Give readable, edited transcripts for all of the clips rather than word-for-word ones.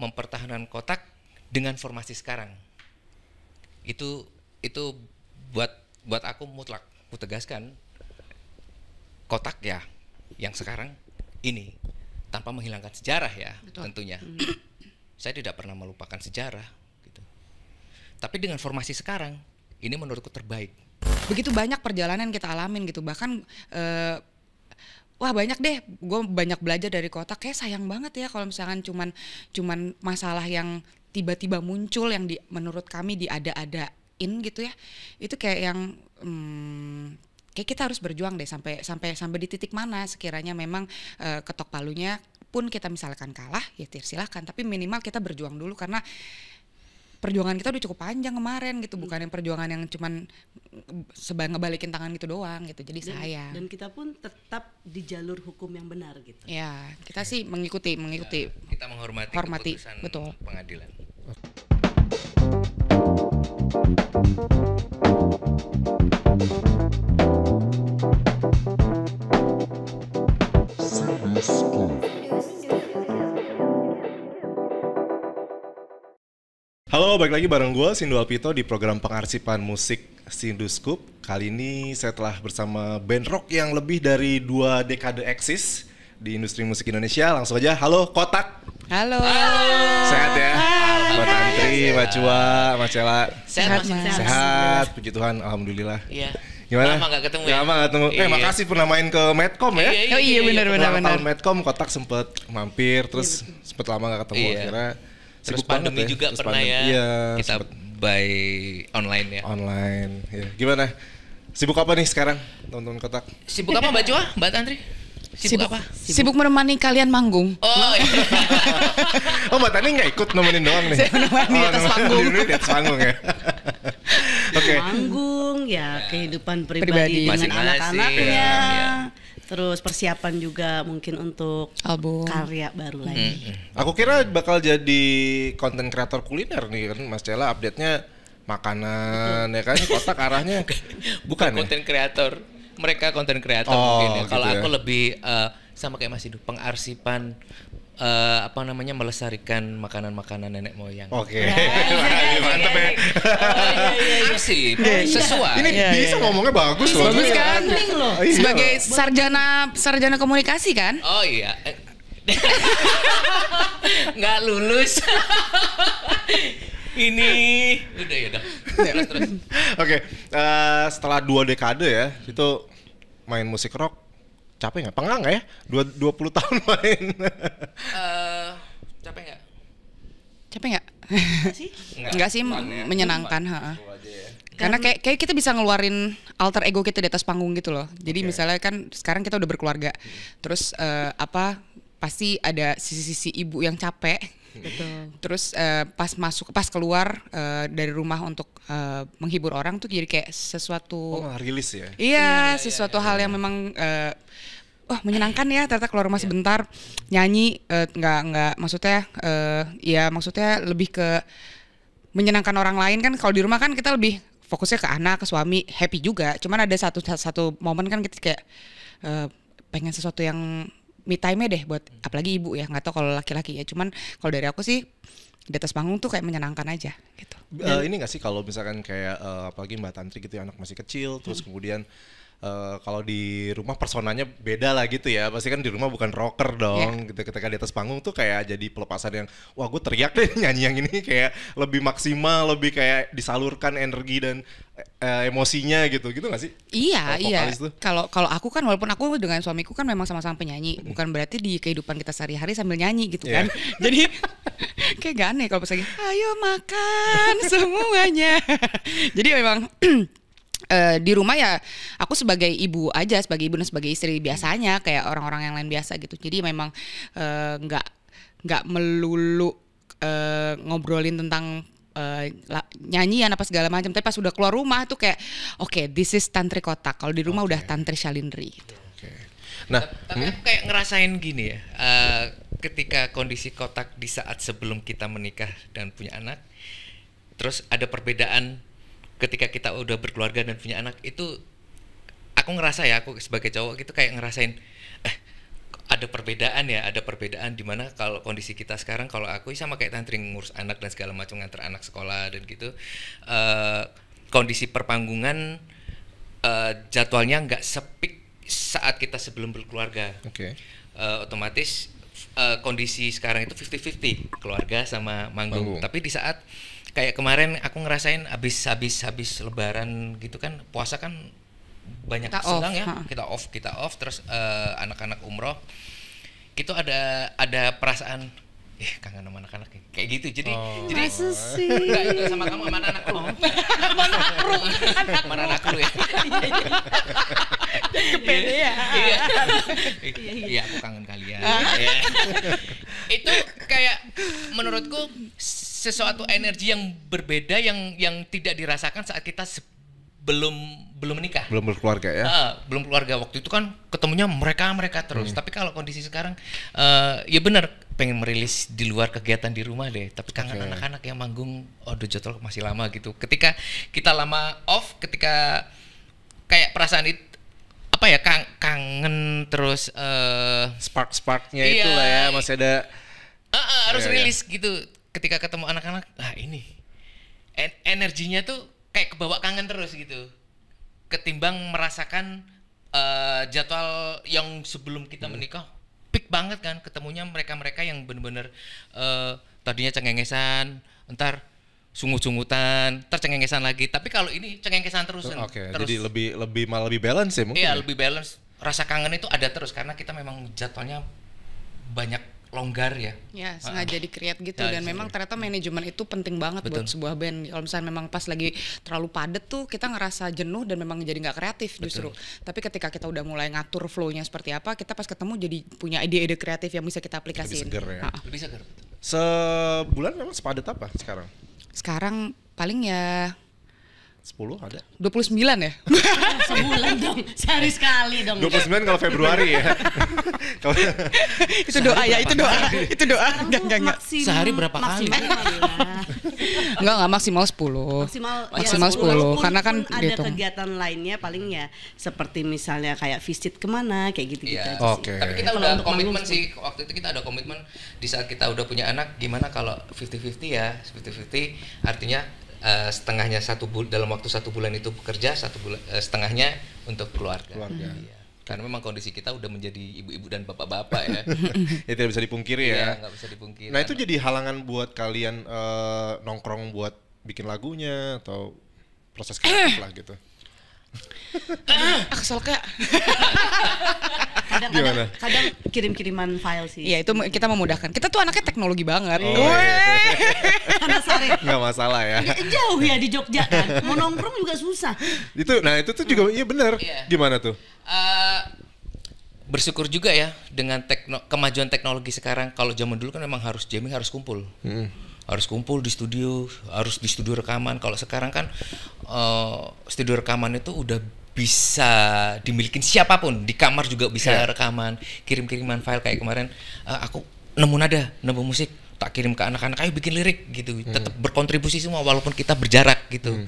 mempertahankan kotak dengan formasi sekarang. Itu buat aku mutlak. Aku tegaskan kotak ya yang sekarang ini tanpa menghilangkan sejarah ya. Betul. Tentunya. Saya tidak pernah melupakan sejarah gitu. Tapi dengan formasi sekarang ini menurutku terbaik. Begitu banyak perjalanan yang kita alamin gitu, bahkan wah banyak deh, gue banyak belajar dari kotak. Kayak sayang banget ya kalau misalkan cuman masalah yang tiba-tiba muncul yang menurut kami diada-adain gitu ya. Itu kayak yang kayak kita harus berjuang deh sampai di titik mana sekiranya memang ketok palunya pun kita misalkan kalah ya silahkan, tapi minimal kita berjuang dulu karena perjuangan kita udah cukup panjang kemarin gitu, bukan yang perjuangan yang cuman ngebalikin tangan gitu doang gitu. Jadi dan kita pun tetap di jalur hukum yang benar gitu. Ya, kita sih mengikuti Ya, kita menghormati keputusan betul. Pengadilan. Halo, balik lagi bareng gue, Sindu Alpito di program pengarsipan musik Sindu Scoop. Kali ini saya telah bersama band rock yang lebih dari 2 dekade eksis di industri musik Indonesia. Langsung aja, halo Kotak. Halo. Sehat ya? Mbak Tantri, Mbak Cua, Mbak Cela. Sehat. Puji Tuhan, alhamdulillah. Iya. Gimana? Lama gak ketemu ya? Lama gak ketemu. Makasih pernah main ke Medcom ya? Iya benar. Tahun Medcom, Kotak sempet mampir, terus sempet lama gak ketemu. Akhirnya terus pandemi juga terus pernah ya. Iya, kita by online ya. Online, ya. Gimana? Sibuk apa nih sekarang, teman-teman Kotak? Sibuk apa Mbak Cua, Mbak Tantri? Sibuk apa? Sibuk menemani kalian manggung. Oh, iya. Oh, Mbak Tani nggak ikut nemenin doang nih? Saya menemani di atas panggung. Di atas panggung ya. Oke. Manggung ya, kehidupan pribadi dengan masing-masing. anak-anaknya. Ya. Terus persiapan juga mungkin untuk Album. karya baru lagi. Aku kira bakal jadi konten kreator kuliner nih kan, Mas Cela update-nya makanan ya kan, Kotak arahnya Bukan ya? konten kreator. Mereka konten kreator Oh, mungkin ya. Kalau gitu ya. aku lebih sama kayak Mas Hidu, pengarsipan melestarikan makanan-makanan nenek moyang. Oke. Mantap ya. Arsip, sesuai. Ini bisa ngomongnya bagus loh. Bagus kan? Penting loh. Iya. Sebagai sarjana komunikasi kan? Oh iya. Nggak lulus. Ini udah ya dong. Terus. Oke, setelah 2 dekade ya, itu main musik rock capek nggak? Pengang nggak ya? 20 tahun main. Capek nggak? Capek nggak? Sih? Enggak sih, menyenangkan. Karena kayak kita bisa ngeluarin alter ego kita di atas panggung gitu loh. Jadi misalnya kan sekarang kita udah berkeluarga, terus pasti ada sisi-sisi ibu yang capek. Betul. Terus pas keluar dari rumah untuk menghibur orang tuh jadi kayak sesuatu Rilis ya? Iya, sesuatu hal yang memang menyenangkan ya, ternyata keluar rumah sebentar nyanyi, nggak maksudnya ya maksudnya lebih ke menyenangkan orang lain kan. Kalau di rumah kan kita lebih fokusnya ke anak, ke suami, happy juga. Cuman ada satu momen kan kita kayak pengen sesuatu yang me time deh buat apalagi ibu ya, nggak tahu kalau laki-laki ya. Cuman kalau dari aku sih di atas panggung tuh kayak menyenangkan aja gitu. Ini nggak sih kalau misalkan kayak apalagi Mbak Tantri gitu ya, anak masih kecil, terus kemudian kalau di rumah personanya beda lah gitu ya, pasti kan di rumah bukan rocker dong. Gitu, ketika di atas panggung tuh kayak jadi pelepasan yang wah gue teriak deh nyanyi yang ini, kayak lebih maksimal, lebih kayak disalurkan energi dan emosinya gitu nggak sih? Iya. Vokalis tuh? Kalau aku kan walaupun aku dengan suamiku kan memang sama-sama penyanyi, bukan berarti di kehidupan kita sehari-hari sambil nyanyi gitu kan. Jadi kayak gak aneh kalau pas lagi ayo makan semuanya. Jadi memang di rumah ya aku sebagai ibu aja, sebagai ibu dan sebagai istri biasanya kayak orang-orang yang lain biasa gitu. Jadi memang nggak melulu ngobrolin tentang nyanyian apa segala macam. Tapi pas udah keluar rumah tuh kayak oke, this is Tantri Kotak. Kalau di rumah udah Tantri Shalindri gitu. Nah, tapi aku kayak ngerasain gini ya, ketika kondisi Kotak di saat sebelum kita menikah dan punya anak, terus ada perbedaan ketika kita udah berkeluarga dan punya anak, itu aku ngerasa ya, aku sebagai cowok gitu kayak ngerasain ada perbedaan ya, ada perbedaan di mana kalau kondisi kita sekarang, kalau aku sama kayak Tantri ngurus anak dan segala macam, nganter anak sekolah dan gitu, kondisi perpanggungan jadwalnya nggak sepik saat kita sebelum berkeluarga. Oke. Otomatis kondisi sekarang itu 50-50 keluarga sama manggung. Manggung. Tapi di saat kayak kemarin aku ngerasain habis lebaran gitu kan, puasa kan banyak Kita sedang off, ya, kita off terus anak-anak umroh itu ada perasaan kangen sama anak-anak kayak gitu. Jadi Masa sih? enggak sama kamu, sama anak lu. Mana anak lu ya. Kepede ya. Iya, aku kangen kalian. Iya. Itu kayak menurutku sesuatu energi yang berbeda yang tidak dirasakan saat kita belum menikah. Belum berkeluarga ya. Belum keluarga. Waktu itu kan ketemunya mereka terus. Tapi kalau kondisi sekarang ya benar pengen merilis di luar kegiatan di rumah deh. Tapi kangen anak-anak yang manggung. Aduh, jadwal masih lama gitu. Ketika kita lama off, ketika kayak perasaan itu apa ya, kangen terus Spark-sparknya iya, itulah ya, masih ada. harus Iya, rilis gitu. Ketika ketemu anak-anak, ini energinya tuh kayak kebawa kangen terus gitu. Ketimbang merasakan jadwal yang sebelum kita menikah peak banget kan, ketemunya mereka yang bener-bener tadinya cengengesan, entar sungut-sungutan, entar cengengesan lagi. Tapi kalau ini cengengesan terus. Oke, terus. jadi malah lebih balance ya mungkin. Iya, ya? lebih balance. Rasa kangen itu ada terus karena kita memang jadwalnya banyak longgar ya. Ya, sengaja di-create gitu, Ya, dan memang ternyata manajemen itu penting banget buat sebuah band. Kalau misalnya memang pas lagi terlalu padat tuh kita ngerasa jenuh dan memang jadi nggak kreatif justru. Tapi ketika kita udah mulai ngatur flow-nya seperti apa, kita pas ketemu jadi punya ide-ide kreatif yang bisa kita aplikasiin. Lebih seger ya. Lebih segar. Sebulan memang sepadat apa sekarang? Sekarang paling ya 10 ada? 29 ya. Sebulan dong, sehari sekali dong. 29 kalau Februari ya. Kalau Itu doa ya, itu doa. Itu doa. Enggak. Sehari berapa kali? Enggak maksimal 10. Maksimal 10, Walaupun karena kan ada dihitung. kegiatan lainnya paling ya seperti misalnya kayak visit kemana kayak gitu Iya. aja sih. Oke. Tapi kita Kalau udah untuk komitmen manggung sih, waktu itu kita ada komitmen di saat kita udah punya anak, gimana kalau 50-50 ya, 50-50 artinya setengahnya dalam waktu 1 bulan itu bekerja, setengahnya untuk keluarga. Iya. Karena memang kondisi kita udah menjadi ibu-ibu dan bapak-bapak ya. ya tidak bisa dipungkiri Iya, ya. nggak bisa dipungkiri. Nah itu jadi halangan buat kalian nongkrong buat bikin lagunya atau proses kreatif lah gitu. Kesel kayak. Gimana? Kadang kirim-kiriman file sih. Iya, itu kita memudahkan. Kita tuh anaknya teknologi banget. Oh, iya. Karena sore Nggak masalah ya. jauh ya di Jogja kan. Mau nongkrong juga susah. Itu tuh juga iya benar. Iya. Gimana tuh? Bersyukur juga ya dengan kemajuan teknologi sekarang. Kalau zaman dulu kan memang harus jamming, harus kumpul. Harus kumpul di studio, harus di studio rekaman. Kalau sekarang kan studio rekaman itu udah bisa dimiliki siapapun, di kamar juga bisa rekaman, kirim-kiriman file kayak kemarin aku nemu musik, tak kirim ke anak-anak, ayo bikin lirik gitu, tetap berkontribusi semua walaupun kita berjarak gitu.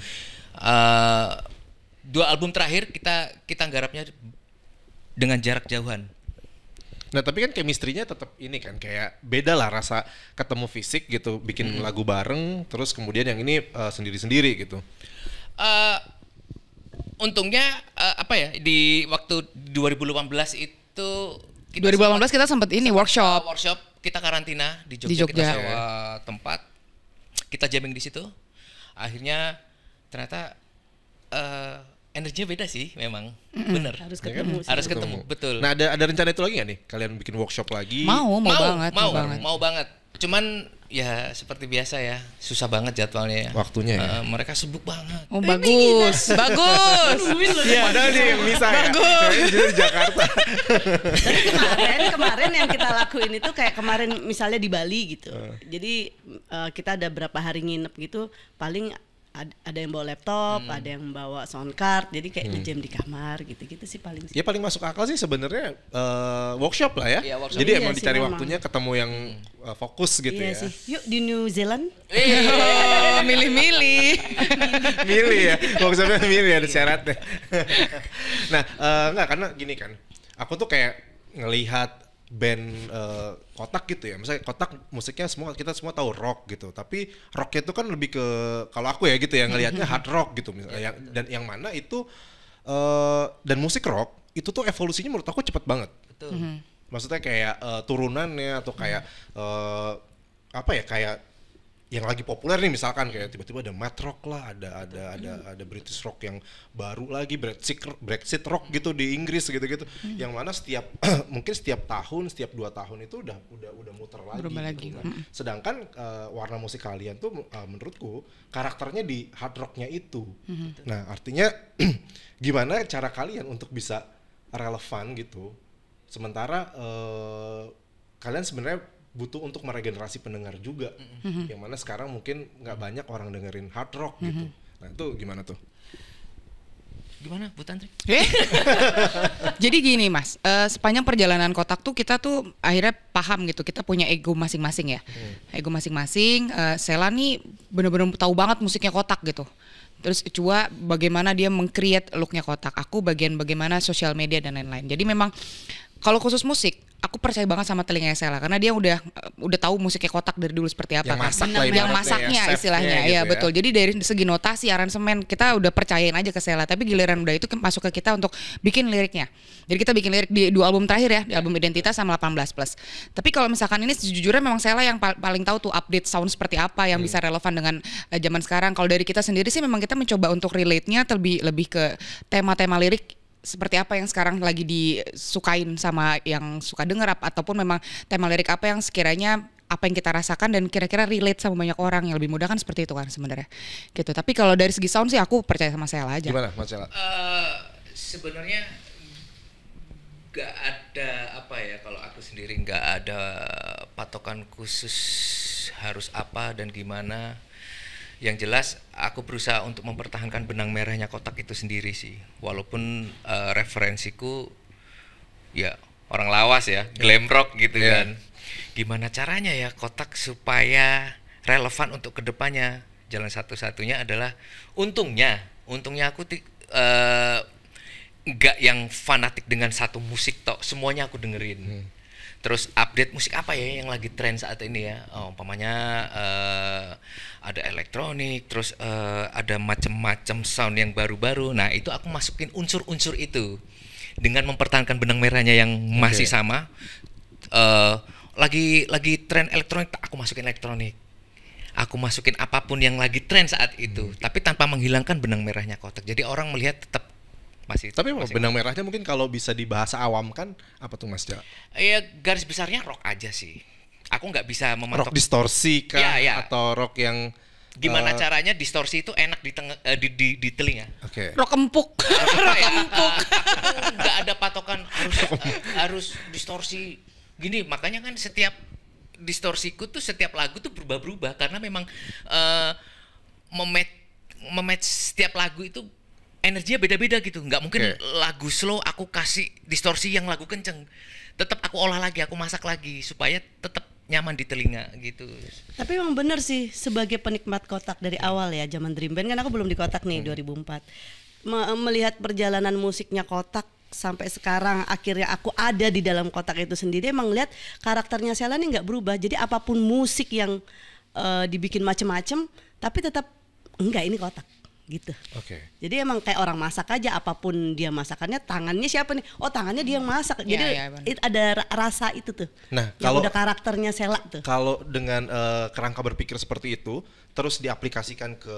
2 album terakhir kita garapnya dengan jarak jauhan. Nah tapi kan chemistry-nya tetap ini kan kayak beda lah rasa ketemu fisik gitu, bikin lagu bareng, terus kemudian yang ini sendiri-sendiri gitu. Untungnya di waktu 2018 itu 2018 kita sempat ini workshop. Kita karantina di Jogja, Di Jogja. kita sewa tempat, kita jamming di situ. Akhirnya ternyata energinya beda sih memang. Bener. Harus ketemu sih. Harus ketemu, betul. Nah ada rencana itu lagi nggak nih? Kalian bikin workshop lagi? Mau banget. Mau banget. Cuman ya seperti biasa ya, susah banget jadwalnya ya. Waktunya ya? Mereka sibuk banget. Oh bagus. Padahal dia yang bisa ya. Kayaknya dia di Jakarta. Tapi kemarin yang kita lakuin itu kayak kemarin misalnya di Bali gitu. Jadi kita ada berapa hari nginep gitu, paling ada yang bawa laptop, ada yang bawa sound card, jadi kayak ngejam di kamar gitu-gitu sih paling. Ya paling masuk akal sih sebenarnya workshop lah ya. Iya, workshop. Jadi Iya emang sih, dicari memang. waktunya ketemu yang fokus gitu Iya ya. sih. Yuk di New Zealand. Milih-milih. Milih ya, workshopnya milih ada syaratnya. Nah enggak, karena gini kan, aku tuh kayak ngelihat band Kotak gitu ya, misalnya Kotak musiknya kita semua tahu rock gitu, tapi rocknya itu kan lebih ke, kalau aku ya gitu ya ngelihatnya hard rock gitu misalnya, dan yang mana itu dan musik rock itu tuh evolusinya menurut aku cepet banget. Betul. Maksudnya kayak turunannya atau kayak apa ya, kayak yang lagi populer nih misalkan kayak tiba-tiba ada math rock lah, ada British rock yang baru lagi, Brexit rock gitu di Inggris gitu-gitu, yang mana setiap mungkin setiap tahun, setiap 2 tahun itu udah muter lagi. Berubah gitu. lagi. Nah, sedangkan warna musik kalian tuh menurutku karakternya di hard rocknya itu. Nah artinya gimana cara kalian untuk bisa relevan gitu, sementara kalian sebenarnya butuh untuk meregenerasi pendengar juga, yang mana sekarang mungkin nggak banyak orang dengerin hard rock gitu. Nah itu gimana tuh? Gimana Bu Tantri? Jadi gini Mas, sepanjang perjalanan Kotak tuh kita tuh akhirnya paham gitu, kita punya ego masing-masing ya. Ego masing-masing, Sela nih bener-bener tahu banget musiknya Kotak gitu. Terus Cua bagaimana dia meng-create looknya Kotak, aku bagian bagaimana sosial media dan lain-lain. Jadi memang kalau khusus musik, aku percaya banget sama telinganya Sela karena dia udah tahu musiknya Kotak dari dulu seperti apa. Yang masak kan. lah Yang ibaratnya masaknya ya, istilahnya, chefnya ya gitu ya. betul. Jadi dari segi notasi, aransemen kita udah percayain aja ke Sela. Tapi giliran udah itu masuk ke kita untuk bikin liriknya. Jadi kita bikin lirik di 2 album terakhir ya, di album Identitas sama 18+. Tapi kalau misalkan ini sejujurnya memang Sela yang paling tahu tuh update sound seperti apa yang bisa relevan dengan zaman sekarang. Kalau dari kita sendiri sih memang kita mencoba untuk relate-nya lebih ke tema-tema lirik seperti apa yang sekarang lagi disukain sama yang suka denger, ataupun memang tema lirik apa yang sekiranya apa yang kita rasakan dan kira-kira relate sama banyak orang. Yang lebih mudah kan seperti itu kan sebenarnya gitu. Tapi kalau dari segi sound sih aku percaya sama Sela aja. Gimana Mas Sela? Sebenarnya nggak ada apa ya, kalau aku sendiri nggak ada patokan khusus harus apa dan gimana. Yang jelas aku berusaha untuk mempertahankan benang merahnya Kotak itu sendiri sih, walaupun referensiku ya orang lawas ya, glam rock gitu kan. Gimana caranya ya Kotak supaya relevan untuk kedepannya? Jalan satu-satunya adalah untungnya aku nggak yang fanatik dengan satu musik tok, semuanya aku dengerin. Terus update musik apa ya yang lagi tren saat ini ya, umpamanya ada elektronik, terus ada macam-macam sound yang baru-baru. Nah itu aku masukin unsur-unsur itu dengan mempertahankan benang merahnya yang masih sama. Lagi tren elektronik, aku masukin elektronik. Aku masukin apapun yang lagi tren saat itu, tapi tanpa menghilangkan benang merahnya Kotak. Jadi orang melihat tetap masih. Tapi benang merahnya mungkin kalau bisa dibahasa awam kan apa tuh Mas Sela? Ya garis besarnya rock aja sih. Aku nggak bisa mematok. Rock distorsi kah? Ya. Atau rock yang gimana caranya distorsi itu enak di telinga. Oke. Rock empuk. Nggak ada patokan harus distorsi gini. Makanya kan setiap distorsiku tuh setiap lagu tuh berubah-berubah karena memang mematch setiap lagu itu energinya beda-beda gitu. Nggak mungkin lagu slow aku kasih distorsi yang lagu kenceng. Tetap aku olah lagi, aku masak lagi supaya tetap nyaman di telinga gitu. Tapi emang bener sih, sebagai penikmat Kotak dari awal ya, zaman Dream Band kan aku belum di Kotak nih 2004. Melihat perjalanan musiknya Kotak sampai sekarang, akhirnya aku ada di dalam Kotak itu sendiri, emang lihat karakternya Sela nih nggak berubah. Jadi apapun musik yang dibikin macem-macem, tapi tetap enggak, ini Kotak gitu. Jadi emang kayak orang masak aja, apapun dia masakannya, tangannya siapa nih? Oh tangannya dia yang masak. Jadi ada rasa itu tuh. Nah, kalau udah karakternya Sela tuh. Kalau dengan kerangka berpikir seperti itu, terus diaplikasikan ke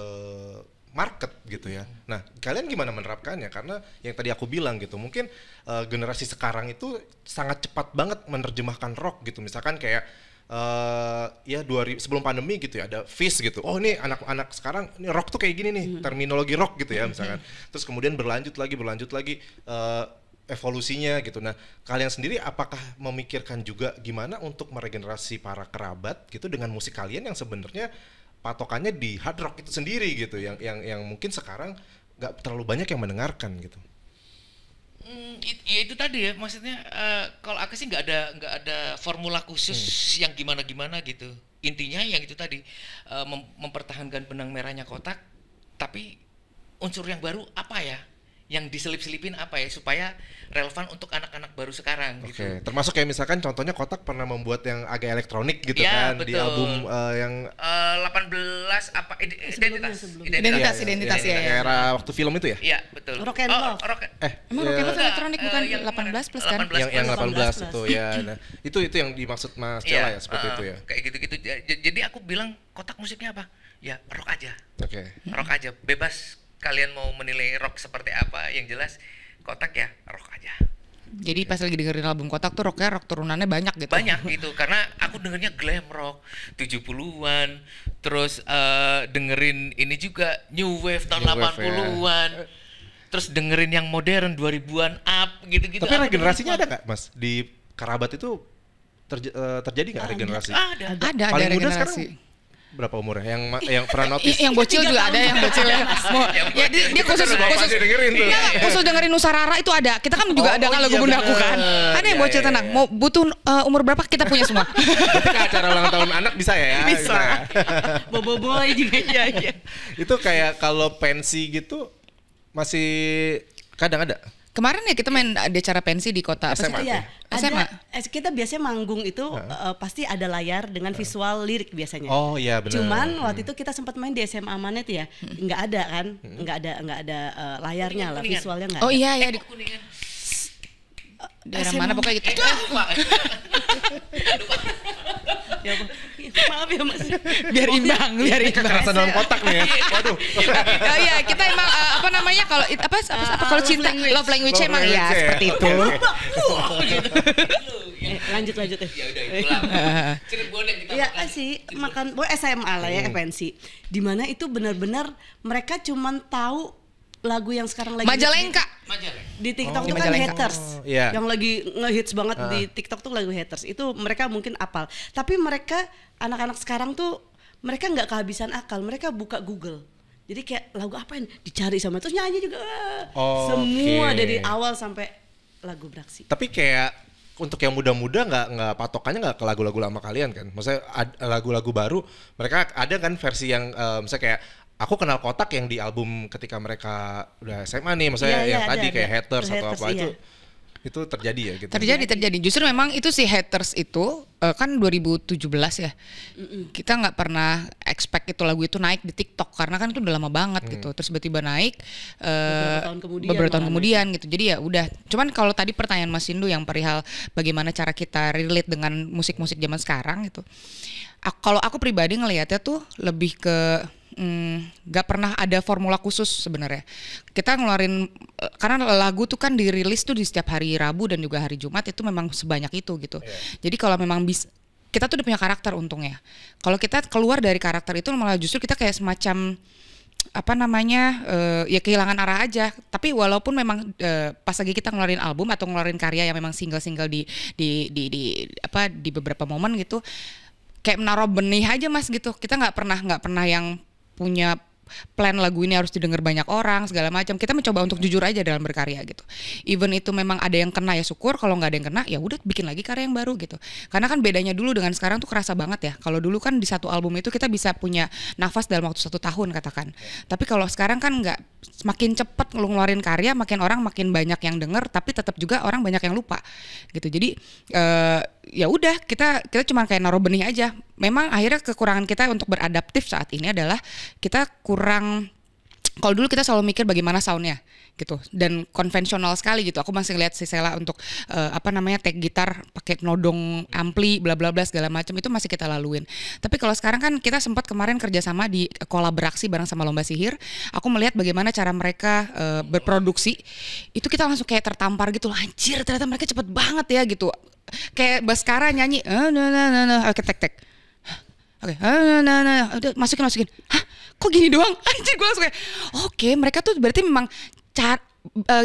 market gitu ya. Nah, kalian gimana menerapkannya? Karena yang tadi aku bilang gitu, mungkin generasi sekarang itu sangat cepat banget menerjemahkan rock gitu. Misalkan kayak sebelum pandemi gitu ya, ada Fish gitu. Oh ini anak-anak sekarang ini rock tuh kayak gini nih, terminologi rock gitu ya misalkan. Terus kemudian berlanjut lagi evolusinya gitu. Nah, kalian sendiri apakah memikirkan juga gimana untuk meregenerasi para kerabat gitu dengan musik kalian yang sebenarnya patokannya di hard rock itu sendiri gitu, yang mungkin sekarang nggak terlalu banyak yang mendengarkan gitu. Ya itu tadi ya, maksudnya kalau aku sih nggak ada formula khusus yang gimana gitu. Intinya yang itu tadi, mempertahankan benang merahnya Kotak, tapi unsur yang baru apa ya yang diselip-selipin apa ya supaya relevan untuk anak-anak baru sekarang Oke, gitu. termasuk kayak misalkan contohnya Kotak pernah membuat yang agak elektronik gitu Iya, kan di betul. album yang 18 apa identitas. Identitas, ya. era waktu film itu ya? Iya, betul. Rock and Love. Emang ya, Rock and Love Enggak, elektronik bukan yang 18 plus kan? 18 yang 18 18 itu ya. Nah, itu yang dimaksud Mas Cela ya seperti itu ya. Kayak gitu-gitu. Jadi aku bilang Kotak musiknya apa? Ya rock aja. Oke. Rock aja. Bebas kalian mau menilai rock seperti apa, yang jelas Kotak ya rock aja. Jadi pas lagi dengerin album Kotak tuh rock turunannya banyak gitu. Banyak gitu karena aku dengernya glam rock 70-an, terus dengerin ini juga new wave tahun New wave, 80-an. Terus dengerin yang modern 2000-an up gitu-gitu. Tapi Aku regenerasinya dengerin ada nggak, Mas? Di Kerabat itu terjadi nggak regenerasi? Ada. Ada Paling muda regenerasi. sekarang berapa umurnya? Yang pernah notice? Yang bocil juga ada yang bocil ya. Ya dia khusus dengerin tuh. Iya, khusus dengerin Nusarara itu ada. Kita kan juga ada kan lagu bundaku kan. Ada yang bocil tenang. Mau butuh umur berapa kita punya semua. Berarti ke acara ulang tahun anak bisa ya? Bisa. Bobo boy juga ya. Itu kayak kalau pensi gitu masih kadang ada. Kemarin ya kita main di acara pensi di kota apa sih? SMA. Iya, SMA. kita biasanya manggung itu pasti ada layar dengan visual lirik biasanya. Oh iya benar. Cuman waktu itu kita sempat main di SMA Manet ya, nggak ada kan, nggak ada layarnya lah, Kuningan. visualnya nggak. Oh ada. iya ya di Kuningan. daerah mana pokoknya gitu. Ya, maaf ya Mas. Biar imbang, biar imbang. Kekerasan dalam kotak nih ya. Waduh. Oh iya, kita emang apa namanya kalau kalau cinta love language emang language ya ya. seperti itu. Lanjut ya. Ya udah itulah. Cirebon yang kita Ya makan. sih makan SMA lah ya FNC. Dimana itu benar-benar mereka cuman tahu lagu yang sekarang lagi Majalengka. Majalah. di TikTok Oh, tuh kan Majalengka. haters, iya. yang lagi ngehits banget di TikTok tuh lagu haters. Itu mereka mungkin apal. Tapi mereka anak-anak sekarang tuh mereka nggak kehabisan akal. Mereka buka Google. Jadi kayak lagu apa yang dicari sama terus nyanyi juga. Oh, Semua oke. dari awal sampai lagu beraksi. Tapi kayak untuk yang muda-muda nggak patokannya nggak ke lagu-lagu lama kalian kan? Maksudnya lagu-lagu baru mereka ada kan versi yang misalnya kayak aku kenal Kotak yang di album ketika mereka udah SMA nih, maksudnya Iya, yang ada, tadi kayak ada. haters atau Haters, apa iya. itu terjadi ya gitu. Terjadi. Justru memang itu si haters itu kan 2017 ya. Kita nggak pernah expect itu lagu itu naik di TikTok karena kan itu udah lama banget gitu. Terus tiba-tiba naik beberapa tahun kemudian gitu. Jadi ya udah. Cuman kalau tadi pertanyaan Mas Sindu yang perihal bagaimana cara kita relate dengan musik-musik zaman sekarang gitu. Kalau aku pribadi ngelihatnya tuh lebih ke gak pernah ada formula khusus sebenarnya. Kita ngeluarin karena lagu tuh kan dirilis tuh di setiap hari Rabu dan juga hari Jumat itu memang sebanyak itu gitu. Jadi kalau memang kita tuh udah punya karakter untungnya. Kalau kita keluar dari karakter itu malah justru kita kayak semacam apa namanya ya kehilangan arah aja. Tapi walaupun memang pas lagi kita ngeluarin album atau ngeluarin karya yang memang single-single di beberapa momen gitu, kayak menaruh benih aja Mas gitu. Kita nggak pernah yang punya plan lagu ini harus didengar banyak orang segala macam. Kita mencoba untuk jujur aja dalam berkarya gitu. Even itu memang ada yang kena ya syukur, kalau nggak ada yang kena ya udah bikin lagi karya yang baru gitu. Karena kan bedanya dulu dengan sekarang tuh kerasa banget ya. Kalau dulu kan di satu album itu kita bisa punya nafas dalam waktu 1 tahun katakan. Tapi kalau sekarang kan nggak, semakin cepet ngeluarin karya makin orang makin banyak yang denger, tapi tetap juga orang banyak yang lupa gitu. Jadi ya udah kita cuma kayak naruh benih aja. Memang akhirnya kekurangan kita untuk beradaptif saat ini adalah kita kurang, kalau dulu kita selalu mikir bagaimana soundnya gitu dan konvensional sekali gitu. Aku masih lihat si Sela untuk take gitar pakai nodong ampli bla bla bla segala macam itu masih kita laluin. Tapi kalau sekarang kan kita sempat kemarin kerjasama di kolaborasi bareng sama Lomba Sihir. Aku melihat bagaimana cara mereka berproduksi. Itu kita langsung kayak tertampar gitu. Anjir ternyata mereka cepet banget ya gitu. Kayak Baskara nyanyi oke tek. Oke, udah masukin. Hah, kok gini doang? Anjir gue langsung kayak, oke, mereka tuh berarti memang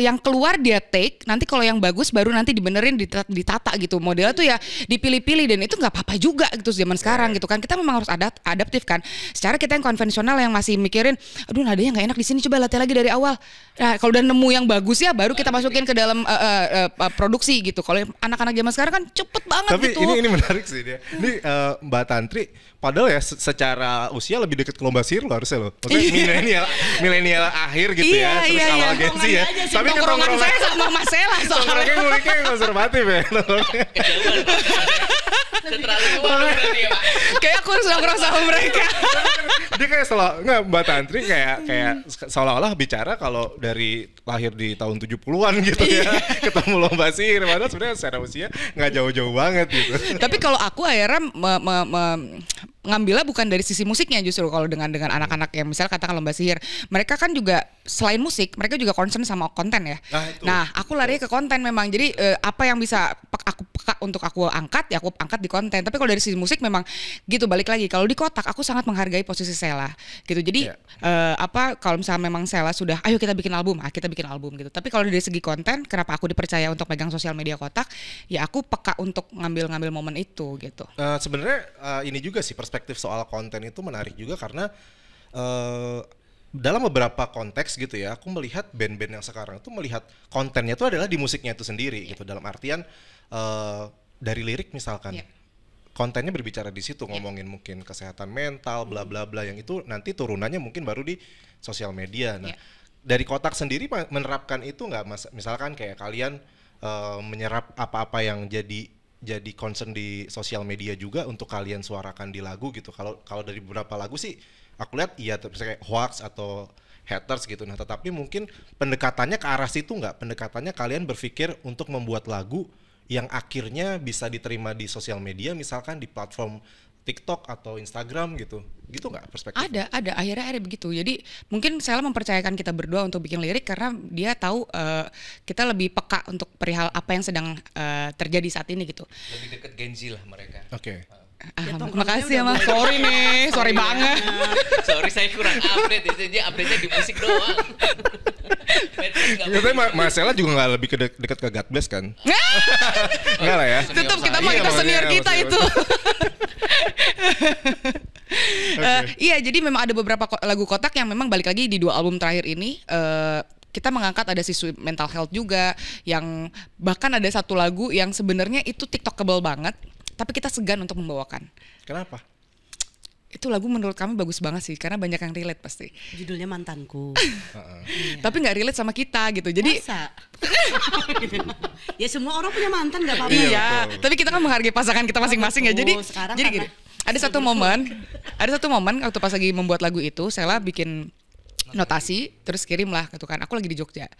yang keluar dia take, nanti kalau yang bagus baru nanti dibenerin, ditata gitu. Modelnya tuh ya dipilih-pilih dan itu nggak apa-apa juga gitu zaman sekarang gitu kan. Kita memang harus adaptif kan. Secara kita yang konvensional yang masih mikirin, aduh nadanya nggak enak di sini, coba latih lagi dari awal. Nah, kalau udah nemu yang bagus ya baru kita masukin ke dalam produksi gitu. Kalau anak-anak zaman sekarang kan cepet banget Tapi gitu. ini menarik sih dia. Ini Mbak Tantri padahal ya secara usia lebih dekat ke Lomba Sihir loh harusnya loh. Maksudnya milenial akhir gitu ya, terus awal Gen Z ya. aja sih. Tapi kan Tongkrongan tongkrongan- saya sama Mas Sela soalnya. Tongkrongnya nguliknya konservatif ya. Terlalu tua berarti ya, Pak. Kayak aku harus nongkrong sama mereka. Dia kayak nggak, Mbak Tantri kayak seolah-olah bicara kalau dari lahir di tahun 70-an gitu ya. Ketemu lomba sihir, padahal sebenarnya secara usia nggak jauh-jauh banget gitu. Tapi kalau aku akhirnya ngambilnya bukan dari sisi musiknya, justru kalau dengan anak-anak yang misalnya katakan lomba sihir, mereka kan juga selain musik mereka juga concern sama konten ya. Nah, itu. Aku lari ke konten memang. Jadi apa yang bisa aku peka untuk aku angkat ya aku angkat di konten. Tapi kalau dari sisi musik memang gitu, balik lagi. Kalau di kotak aku sangat menghargai posisi Sela gitu. Jadi kalau misalnya memang Sela sudah ayo kita bikin album, kita bikin album gitu. Tapi kalau dari segi konten, kenapa aku dipercaya untuk pegang sosial media kotak? Ya aku peka untuk ngambil momen itu gitu. Sebenarnya ini juga sih perspektif soal konten itu menarik juga karena dalam beberapa konteks gitu ya, aku melihat band-band yang sekarang itu melihat kontennya itu adalah di musiknya itu sendiri gitu. Dalam artian dari lirik misalkan, kontennya berbicara di situ, ngomongin mungkin kesehatan mental, bla bla bla, yang itu nanti turunannya mungkin baru di sosial media. Nah, dari kotak sendiri menerapkan itu nggak, misalkan kayak kalian menyerap apa-apa yang jadi concern di sosial media juga untuk kalian suarakan di lagu gitu. Kalau dari beberapa lagu sih aku lihat iya, misalnya kayak hoax atau haters gitu. Nah, tetapi mungkin pendekatannya ke arah situ nggak? Pendekatannya kalian berpikir untuk membuat lagu yang akhirnya bisa diterima di sosial media, misalkan di platform TikTok atau Instagram gitu nggak perspektifnya? Ada akhirnya begitu. Jadi mungkin Sela mempercayakan kita berdua untuk bikin lirik karena dia tahu kita lebih peka untuk perihal apa yang sedang terjadi saat ini gitu. Lebih dekat Gen Z lah mereka. Oke. Makasih ya Mas. Sorry nih, sorry banget. Sorry saya kurang update, dia update-nya di musik doang. Tapi Mas Sela juga nggak lebih dekat ke God Bless kan? Nggak lah ya. Tetap kita mah Iya, kita makanya senior kita masih- itu. Iya, jadi memang ada beberapa lagu kotak yang memang balik lagi di 2 album terakhir ini kita mengangkat ada isu mental health juga, yang bahkan ada satu lagu yang sebenarnya itu TikTokable banget, tapi kita segan untuk membawakan. Kenapa? Itu lagu menurut kami bagus banget sih karena banyak yang relate pasti. Judulnya Mantanku. Tapi nggak relate sama kita gitu. Jadi Masa? Ya semua orang punya mantan nggak apa-apa. iya, tapi kita kan menghargai pasangan kita masing-masing ya. Jadi Sekarang jadi karena- gini, ada satu momen waktu pas lagi membuat lagu itu, Sela bikin notasi terus kirim lah gitu kan. Aku lagi di Jogja.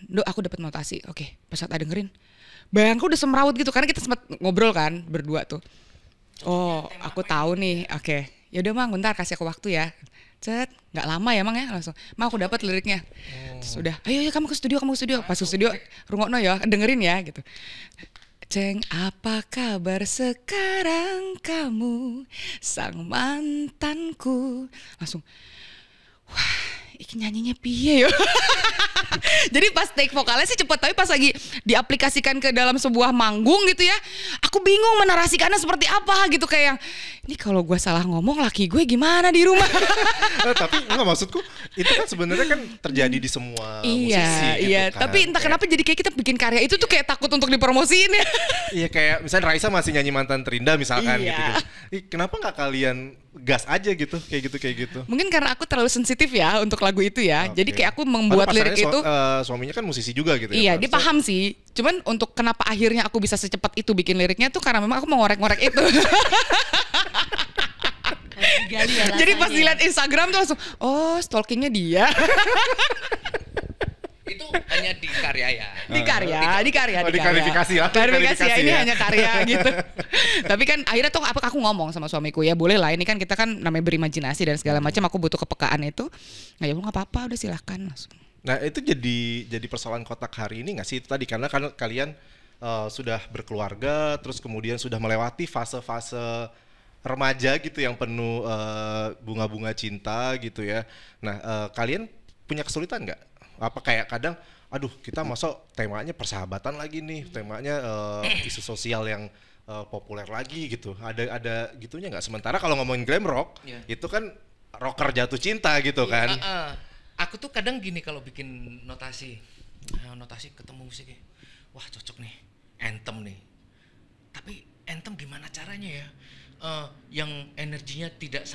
Dok, aku dapat notasi. Oke, pas saat ada dengerin, bayangku udah semrawut gitu karena kita sempat ngobrol kan berdua tuh. Oh, aku tahu nih. Oke. Ya udah Mang, bentar kasih aku waktu ya. Cet, nggak lama ya Mang ya, langsung. Mang, aku dapat liriknya. Terus udah, ayo kamu ke studio. Pas ke studio, rungokno ya, dengerin ya gitu. Ceng, apa kabar sekarang kamu, sang mantanku? Langsung, wah, iki nyanyinya piye yo. Jadi pas take vokalnya sih cepet, tapi pas lagi diaplikasikan ke dalam sebuah manggung gitu ya, aku bingung menarasikannya seperti apa gitu, kayak yang ini kalau gue salah ngomong laki gue gimana di rumah. Tapi enggak, maksudku itu kan sebenarnya kan terjadi di semua musisi gitu iya, kan. tapi entah kenapa jadi kayak kita bikin karya itu tuh kayak takut untuk dipromosiin ya. Iya, kayak misalnya Raisa masih nyanyi Mantan Terindah misalkan Iya. gitu. Ih, kenapa nggak kalian gas aja gitu, kayak gitu. Mungkin karena aku terlalu sensitif ya untuk lagu itu ya. Oke. Jadi kayak aku membuat Padahal lirik itu suaminya kan musisi juga gitu iya, ya. dia paham sih. Cuman untuk kenapa akhirnya aku bisa secepat itu bikin liriknya tuh karena memang aku mau ngorek-ngorek itu. Jadi pas dilihat Instagram tuh langsung, oh stalkingnya dia. Itu hanya di karya ya. di karya. Oh, diklarifikasi ya. Klarifikasi ya, ini ya. hanya karya gitu. Tapi kan akhirnya tuh aku ngomong sama suamiku, ya boleh lah, ini kan kita kan namanya berimajinasi dan segala macam, aku butuh kepekaan itu. Nah, ya nggak apa-apa, udah silahkan langsung. Nah, itu jadi persoalan kotak hari ini nggak sih? Itu tadi karena kan kalian sudah berkeluarga, terus kemudian sudah melewati fase-fase remaja gitu yang penuh bunga-bunga cinta gitu ya. Nah, kalian punya kesulitan nggak? Apa kayak kadang, aduh kita masuk temanya persahabatan lagi nih, temanya isu sosial yang populer lagi gitu. Ada gitunya nggak? Sementara kalau ngomongin glam rock, itu kan rocker jatuh cinta gitu kan. Aku tuh kadang gini kalau bikin notasi ketemu musiknya, wah cocok nih, Anthem nih. Tapi Anthem gimana caranya ya? Yang energinya tidak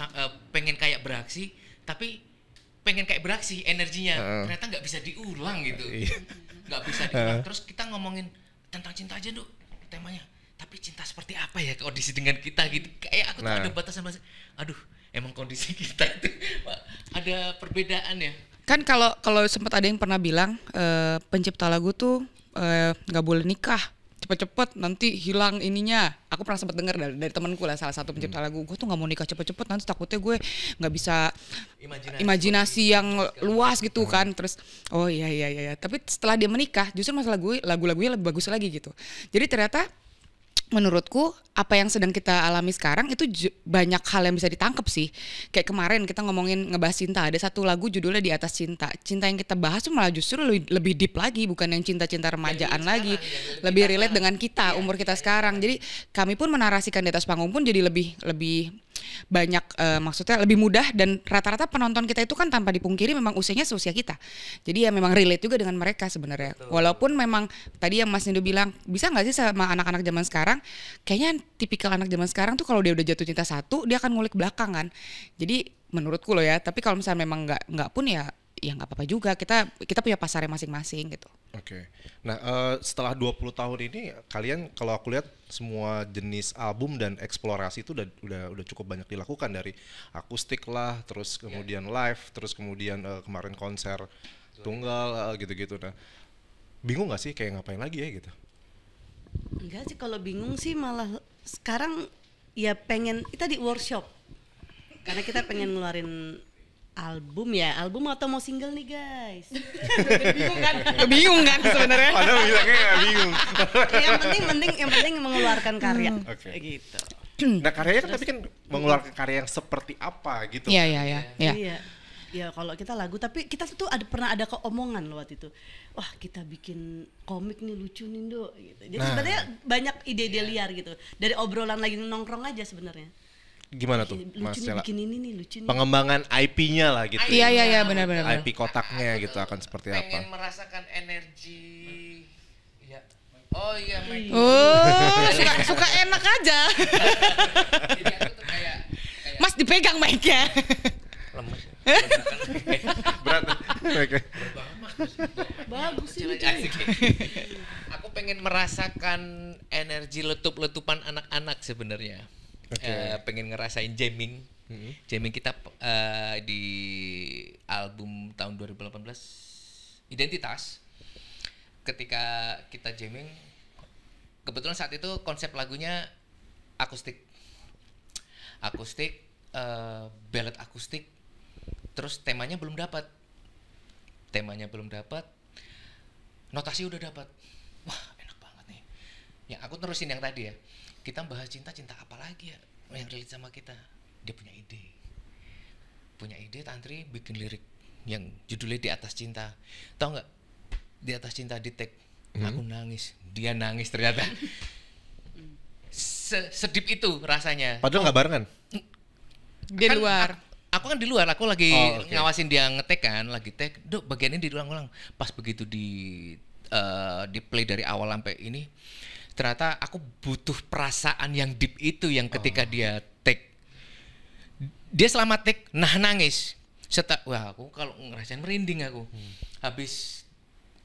pengen kayak beraksi, tapi pengen kayak beraksi energinya, ternyata nggak bisa diulang gitu, nggak bisa diulang. Terus kita ngomongin tentang cinta aja Duk temanya, tapi cinta seperti apa ya kondisi dengan kita gitu, kayak aku tuh ada batasan. Aduh, emang kondisi kita itu ada perbedaan ya. Kan kalau sempat ada yang pernah bilang pencipta lagu tuh nggak boleh nikah cepet-cepet nanti hilang ininya. Aku pernah sempat dengar dari temanku lah, salah satu pencipta lagu, gue tuh nggak mau nikah cepet-cepet nanti takutnya gue nggak bisa imajinasi yang luas gitu kan. Terus oh iya tapi setelah dia menikah justru masalah lagu-lagunya lebih bagus lagi gitu. Jadi ternyata menurutku apa yang sedang kita alami sekarang itu banyak hal yang bisa ditangkap sih. Kayak kemarin kita ngomongin ngebahas cinta, ada satu lagu judulnya Di Atas Cinta. Cinta yang kita bahas tuh malah justru lebih deep lagi, bukan yang cinta-cinta remajaan lagi. Lebih relate dengan kita, umur kita sekarang. Jadi kami pun menarasikan di atas panggung pun jadi lebih banyak, maksudnya lebih mudah, dan rata-rata penonton kita itu kan tanpa dipungkiri memang usianya seusia kita. Jadi ya memang relate juga dengan mereka sebenarnya. Walaupun memang tadi yang Mas Nido bilang, bisa nggak sih sama anak-anak zaman sekarang? Kayaknya tipikal anak zaman sekarang tuh kalau dia udah jatuh cinta satu, dia akan ngulik belakang kan. Jadi menurutku loh ya, tapi kalau misalnya memang nggak pun ya nggak apa-apa juga. Kita punya pasarnya masing-masing gitu. Oke. Nah, setelah 20 tahun ini kalian kalau aku lihat semua jenis album dan eksplorasi itu udah cukup banyak dilakukan, dari akustik lah, terus kemudian live, terus kemudian kemarin konser tunggal gitu-gitu. Nah, bingung nggak sih kayak ngapain lagi ya gitu? Enggak sih, kalau bingung sih malah sekarang ya pengen kita di workshop. Karena kita pengen ngeluarin album atau mau single nih guys. Bingung kan sebenarnya. Padahal bilangnya nggak bingung. yang penting mengeluarkan karya. Oke. Gitu. Nah, karyanya kan tapi kan mengeluarkan karya yang seperti apa gitu. Iya. Ya kalau kita lagu, tapi kita tuh pernah ada keomongan loh waktu itu. Wah, kita bikin komik nih lucu nih Do gitu. Jadi sebenarnya banyak ide-ide liar gitu. Dari obrolan lagi nongkrong aja sebenarnya. Gimana tuh Lucu Mas nih Cela? bikin ini nih, lucu nih. Pengembangan IP-nya lah gitu. Iya benar. IP kotaknya gitu akan seperti apa? Pengen merasakan energi. Ya. Oh iya, Mike. Oh, suka enak aja. Jadi aku tuh kayak Mas dipegang mic-nya. lemes. Berat. Oke. Bagus ini. Asik. Aku pengen merasakan energi letup-letupan anak-anak sebenarnya. Pengen ngerasain jamming. Jamming kita di album tahun 2018 Identitas. Ketika kita jamming, kebetulan saat itu konsep lagunya akustik, ballad akustik. Terus temanya belum dapat, notasi udah dapat. Wah, enak banget nih. Yang aku terusin yang tadi ya, kita bahas cinta apa lagi ya yang relate sama kita. Dia punya ide Tantri bikin lirik yang judulnya Di Atas Cinta. Tahu nggak? Di Atas Cinta di tag, aku nangis, dia nangis ternyata. Sedip itu rasanya. Padahal nggak barengan. Di luar. Aku kan di luar, aku lagi ngawasin dia ngetek kan, lagi tag. Dok, bagian ini diulang-ulang. Pas begitu di play dari awal sampai ini, ternyata aku butuh perasaan yang deep itu yang ketika dia tag. Dia selama tag nangis. Wah, aku kalau ngerasain merinding aku. Habis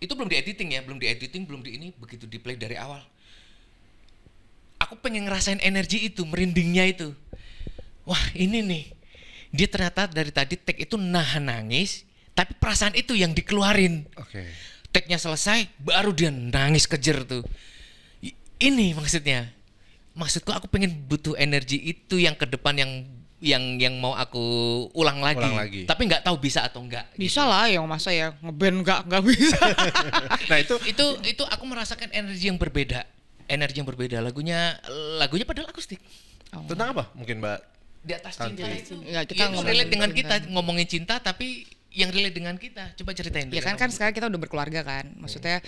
itu belum di editing, belum di ini, begitu di play dari awal. Aku pengen ngerasain energi itu, merindingnya itu. Wah, ini nih. Dia ternyata dari tadi tag itu nangis, tapi perasaan itu yang dikeluarin. Oke. Tagnya selesai, baru dia nangis kejer tuh. Ini maksudku aku pengen butuh energi itu yang ke depan yang mau aku ulang lagi. Tapi nggak tahu bisa atau enggak. Bisa lah, yang masa ya ngeband nggak bisa. Nah itu aku merasakan energi yang berbeda. Lagunya padahal akustik. tentang apa mungkin Mbak? Di Atas Cinta itu. Ya, kita relate dengan kita, ngomongin cinta tapi yang relate dengan kita. Coba ceritain dulu. Ya kan sekarang kita udah berkeluarga kan. Maksudnya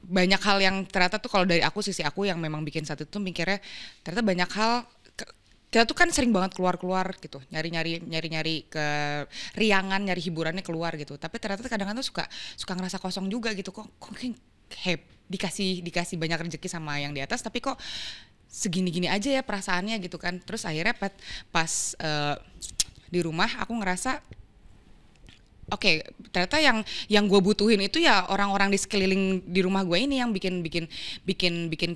banyak hal yang ternyata tuh kalau dari sisi aku yang memang bikin satu itu mikirnya ternyata banyak hal kita tuh kan sering banget keluar gitu, nyari ke riangan, nyari hiburannya keluar gitu. Tapi ternyata kadang-kadang tuh suka ngerasa kosong juga gitu, kok dikasih banyak rezeki sama yang di atas tapi kok segini-gini aja ya perasaannya gitu kan. Terus akhirnya pas di rumah aku ngerasa oke, ternyata yang gue butuhin itu ya orang-orang di sekeliling di rumah gue ini yang bikin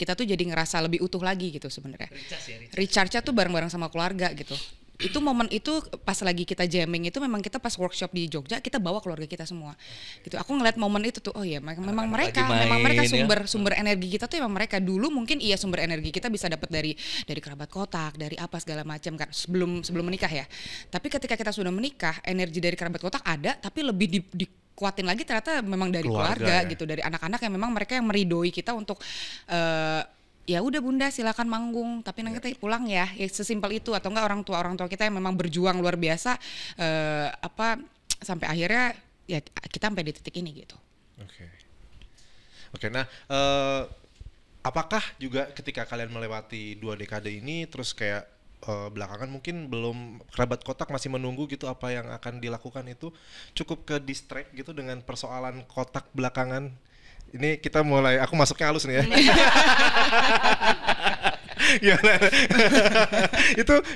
kita tuh jadi ngerasa lebih utuh lagi gitu sebenarnya. Recharge-nya tuh bareng-bareng sama keluarga gitu. Itu momen itu pas lagi kita jamming itu memang kita pas workshop di Jogja kita bawa keluarga kita semua gitu. Aku ngeliat momen itu tuh, oh iya memang mereka sumber energi kita tuh memang mereka. Dulu mungkin iya sumber energi kita bisa dapat dari kerabat kotak, dari apa segala macam kan sebelum menikah ya. Tapi ketika kita sudah menikah, energi dari kerabat kotak ada, tapi lebih dikuatin lagi ternyata memang dari keluarga ya. gitu, dari anak-anak yang memang mereka yang meridoi kita untuk ya udah bunda silakan manggung tapi nanti kita pulang ya sesimpel itu. Atau enggak orang tua kita yang memang berjuang luar biasa sampai akhirnya ya kita sampai di titik ini gitu. Oke, nah apakah juga ketika kalian melewati 2 dekade ini terus kayak belakangan mungkin belum kerabat kotak masih menunggu gitu apa yang akan dilakukan itu cukup ke distract gitu dengan persoalan kotak belakangan? Ini kita mulai, aku masuknya halus nih ya.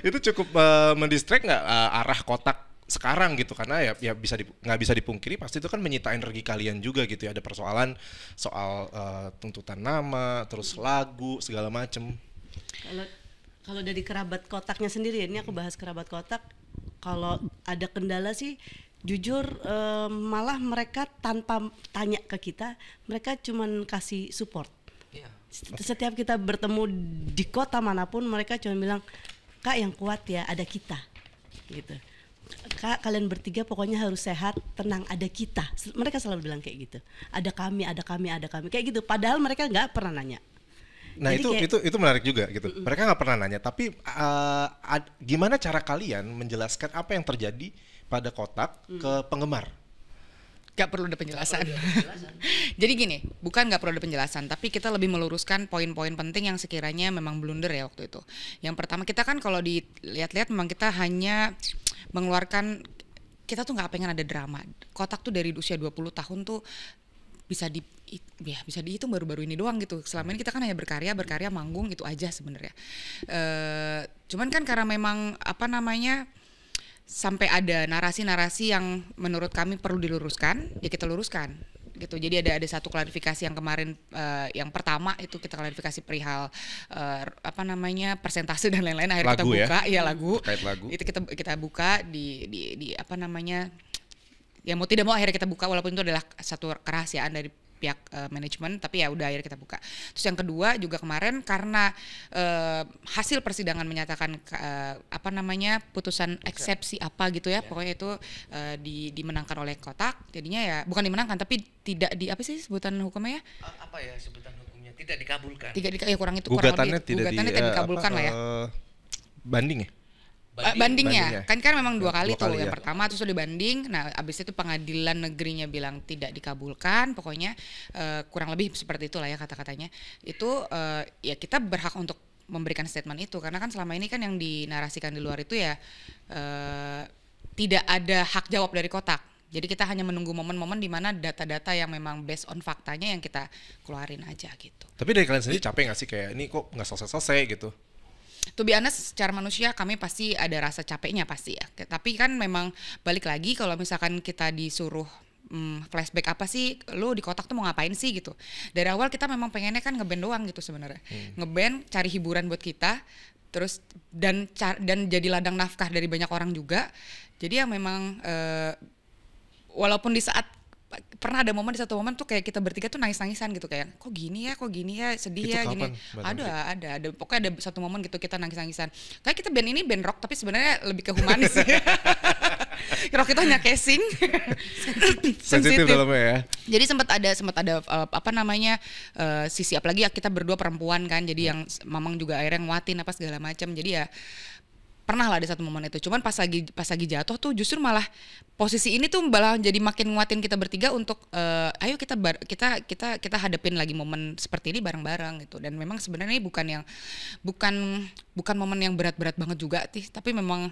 Itu cukup mendistract nggak arah kotak sekarang gitu, karena ya nggak bisa dipungkiri pasti itu kan menyita energi kalian juga gitu ya. Ada persoalan soal tuntutan nama, terus lagu segala macem. Kalau dari kerabat kotaknya sendiri, ini aku bahas kerabat kotak. Kalau ada kendala sih jujur malah mereka tanpa tanya ke kita, mereka cuman kasih support. Setiap kita bertemu di kota manapun mereka cuma bilang, Kak yang kuat ya, ada kita gitu. Kak kalian bertiga pokoknya harus sehat, tenang, ada kita. Mereka selalu bilang kayak gitu. Ada kami kayak gitu. Padahal mereka nggak pernah nanya. Nah itu menarik juga gitu. Mereka nggak pernah nanya, tapi gimana cara kalian menjelaskan apa yang terjadi pada kotak ke penggemar? Gak perlu ada penjelasan. Jadi gini, bukan gak perlu ada penjelasan, tapi kita lebih meluruskan poin-poin penting yang sekiranya memang blunder ya waktu itu. Yang pertama, kita kan kalau dilihat-lihat memang kita hanya mengeluarkan, kita tuh gak pengen ada drama. Kotak tuh dari usia 20 tahun tuh bisa dihitung baru-baru ini doang gitu. Selama ini kita kan hanya berkarya manggung itu aja sebenarnya. Cuman kan karena memang sampai ada narasi-narasi yang menurut kami perlu diluruskan, ya kita luruskan gitu. Jadi ada satu klarifikasi yang kemarin yang pertama itu kita klarifikasi perihal persentase dan lain-lain. Akhirnya lagu kita buka ya? Lagu. Terkait lagu. Itu kita buka di ya mau tidak mau akhirnya kita buka, walaupun itu adalah satu kerahasiaan dari pihak manajemen, tapi ya udah akhirnya kita buka. Terus yang kedua juga kemarin karena hasil persidangan menyatakan putusan eksepsi apa gitu ya, pokoknya itu dimenangkan oleh kotak. Jadinya ya bukan dimenangkan tapi tidak di apa sih sebutan hukumnya ya? Apa ya sebutan hukumnya? Tidak dikabulkan. Kurang itu Gugatannya kurang lebih tidak dikabulkan lah ya. Banding ya? Bandingnya kan memang dua kali tuh. Yang ya. pertama terus udah banding. Nah abis itu pengadilan negerinya bilang tidak dikabulkan. Pokoknya kurang lebih seperti itulah ya kata-katanya. Itu ya kita berhak untuk memberikan statement itu, karena kan selama ini kan yang dinarasikan di luar itu ya tidak ada hak jawab dari kotak. Jadi kita hanya menunggu momen-momen di mana data-data yang memang based on faktanya yang kita keluarin aja gitu. Tapi dari kalian sendiri capek nggak sih kayak ini kok nggak selesai gitu? To be honest, secara manusia kami pasti ada rasa capeknya pasti ya. Tapi kan memang balik lagi kalau misalkan kita disuruh flashback apa sih, lo di kotak tuh mau ngapain sih gitu. Dari awal kita memang pengennya kan ngeband doang gitu sebenarnya. Ngeband, cari hiburan buat kita, terus dan jadi ladang nafkah dari banyak orang juga. Jadi yang memang walaupun di saat pernah ada momen, di satu momen tuh kayak kita bertiga tuh nangis-nangisan gitu, kayak kok gini ya sedih itu ya gini. Ada pokoknya ada satu momen gitu kita nangis-nangisan. Kayak kita band ini band rock tapi sebenarnya lebih ke humanis. Rock itu hanya casing. sensitif dalamnya ya. Jadi sempat ada sisi apalagi ya kita berdua perempuan kan, jadi yang Mamang juga akhirnya nguatin apa segala macam. Jadi ya pernah lah ada satu momen itu. Cuman pas lagi jatuh tuh justru malah posisi ini tuh malah jadi makin nguatin kita bertiga untuk ayo kita hadapin lagi momen seperti ini bareng-bareng gitu. Dan memang sebenarnya ini bukan momen yang berat-berat banget juga sih, tapi memang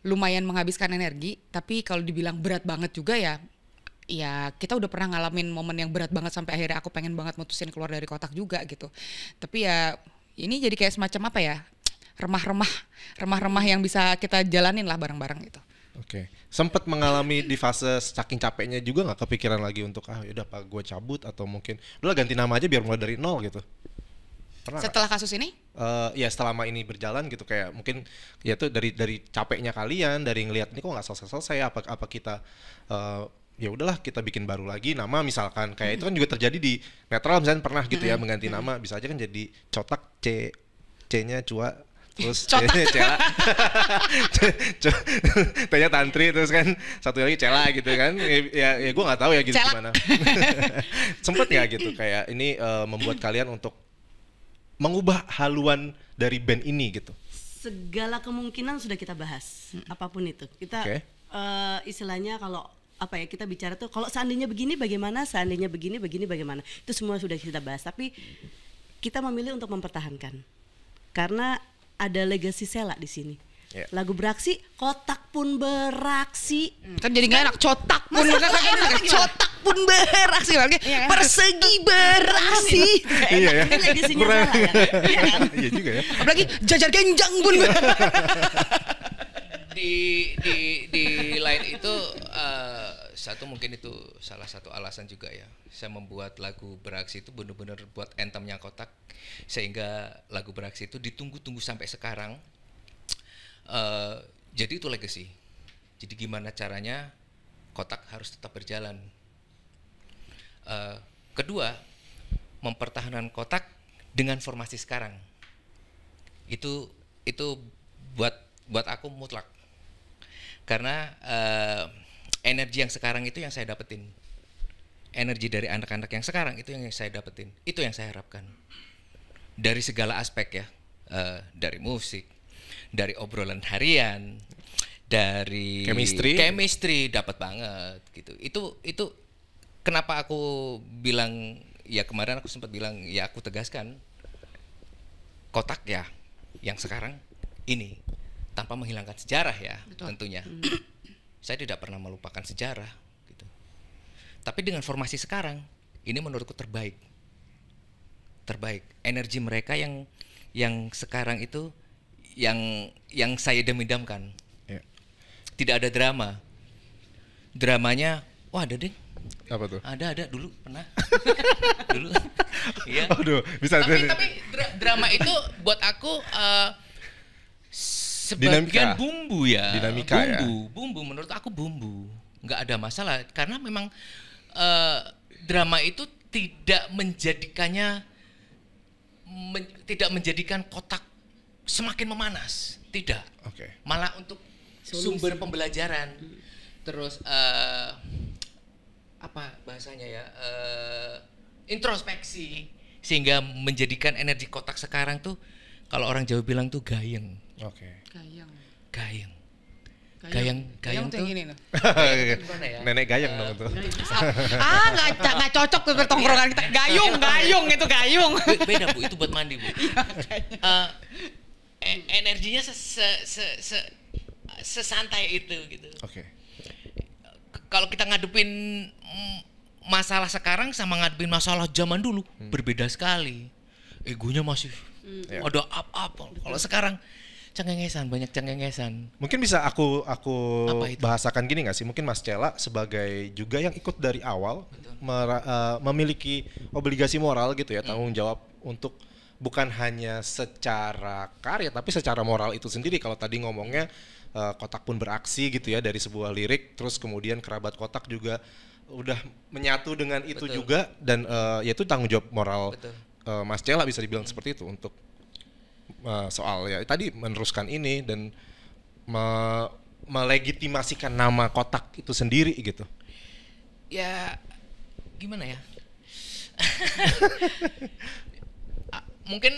lumayan menghabiskan energi. Tapi kalau dibilang berat banget juga ya kita udah pernah ngalamin momen yang berat banget sampai akhirnya aku pengen banget mutusin keluar dari kotak juga gitu. Tapi ya ini jadi kayak semacam apa ya, remah-remah yang bisa kita jalanin lah bareng-bareng gitu. Oke. Sempet mengalami di fase saking capeknya juga nggak kepikiran lagi untuk yaudah apa gue cabut atau mungkin udah ganti nama aja biar mulai dari nol gitu. Pernah nggak? Setelah kasus ini? Ya selama ini berjalan gitu kayak mungkin ya tuh dari capeknya kalian dari ngelihat ini kok nggak selesai apa kita ya udahlah kita bikin baru lagi nama misalkan kayak itu kan juga terjadi di netral misalnya pernah gitu ya mengganti nama bisa aja kan jadi Cotak C-nya Cua terus C-nya Cela T-nya Tantri terus kan satu lagi Cela gitu kan ya gue nggak tahu ya gitu Cela. gimana sempet ya gitu kayak ini membuat kalian untuk mengubah haluan dari band ini gitu. Segala kemungkinan sudah kita bahas, apapun itu. Kita istilahnya kalau apa ya kita bicara tuh kalau seandainya begini bagaimana, seandainya begini bagaimana. Itu semua sudah kita bahas, tapi kita memilih untuk mempertahankan. Karena ada legacy Sela di sini. Yeah. Lagu beraksi, kotak pun beraksi. Kan jadi nggak enak, cotak pun cotak pun beraksi lagi, persegi beraksi. Iya ya. Ini legasinya Sela ya. Iya kan? Iya juga ya. Apalagi jajar genjang pun. Di lain itu satu mungkin itu salah satu alasan juga ya saya membuat lagu beraksi itu benar-benar buat anthemnya Kotak sehingga lagu beraksi itu ditunggu-tunggu sampai sekarang. Jadi itu legacy. Jadi gimana caranya Kotak harus tetap berjalan. Kedua, mempertahankan Kotak dengan formasi sekarang. Itu buat aku mutlak. Karena energi yang sekarang itu yang saya dapetin. Energi dari anak-anak yang sekarang itu yang saya dapetin. Itu yang saya harapkan. Dari segala aspek ya. Dari musik, dari obrolan harian, dari chemistry dapat banget gitu. Itu kenapa aku bilang ya kemarin aku sempat bilang ya aku tegaskan Kotak ya yang sekarang ini tanpa menghilangkan sejarah ya. Betul. Tentunya. Saya tidak pernah melupakan sejarah gitu. Tapi dengan formasi sekarang ini menurutku terbaik. Energi mereka yang sekarang itu yang saya idam-idamkan. Yeah. Tidak ada drama. Dramanya, wah ada deh. Apa tuh? Ada dulu pernah. Dulu. Iya. Aduh, bisa. Tapi drama itu buat aku sebagian bumbu ya. Dinamika bumbu menurut aku bumbu. Nggak ada masalah karena memang drama itu tidak menjadikan Kotak semakin memanas, tidak. Malah untuk sumber pembelajaran. Terus apa bahasanya ya? Introspeksi sehingga menjadikan energi Kotak sekarang tuh kalau orang Jawa bilang tuh gayeng. Gayeng tuh gini loh. Ya? Nenek gayeng dong tuh. Nggak cocok tuh pertongkrongan kita. Gayung itu gayung. Beda Bu, itu buat mandi Bu. Energinya sesantai itu gitu. Kalau kita ngadepin masalah sekarang sama ngadepin masalah zaman dulu berbeda sekali. Egonya masih ada apa. Kalau sekarang banyak cengengesan. Mungkin bisa aku bahasakan gini nggak sih? Mungkin Mas Cela sebagai juga yang ikut dari awal memiliki obligasi moral gitu ya, tanggung jawab untuk bukan hanya secara karya tapi secara moral itu sendiri. Kalau tadi ngomongnya Kotak pun beraksi gitu ya dari sebuah lirik, terus kemudian kerabat Kotak juga udah menyatu dengan itu juga dan yaitu tanggung jawab moral Mas Cela bisa dibilang seperti itu untuk soal ya tadi meneruskan ini dan melegitimasikan nama Kotak itu sendiri gitu. Ya gimana ya? mungkin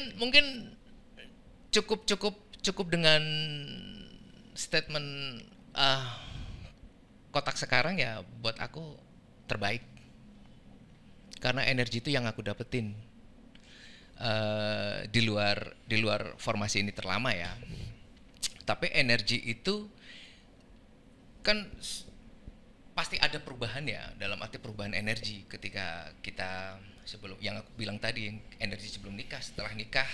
cukup dengan statement Kotak sekarang ya buat aku terbaik karena energi itu yang aku dapetin di luar formasi ini terlama ya. Tapi energi itu kan pasti ada perubahan ya, dalam arti perubahan energi ketika kita sebelum yang aku bilang tadi energi sebelum nikah, setelah nikah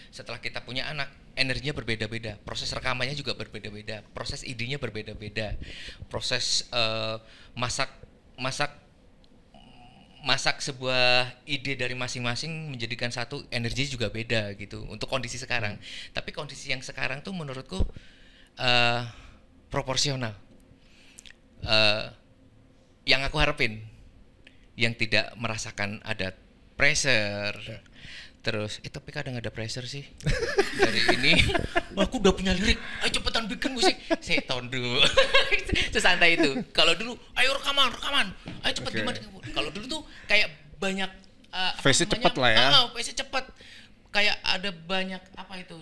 Setelah kita punya anak, energinya berbeda-beda, proses rekamannya juga berbeda-beda, proses idenya berbeda-beda, proses masak sebuah ide dari masing-masing menjadikan satu, energi juga beda gitu untuk kondisi sekarang. Tapi kondisi yang sekarang tuh menurutku proporsional. Yang aku harapin, yang tidak merasakan ada pressure. Terus, tapi kadang ada pressure sih dari ini. Wah, aku udah punya lirik, ayo cepetan bikin musik. Saya tahun dulu, sesantai itu. Kalau dulu, ayo rekaman, ayo cepet gimana. Kalau dulu tuh kayak banyak Face-nya cepet lah ya. Face-nya cepet. Kayak ada banyak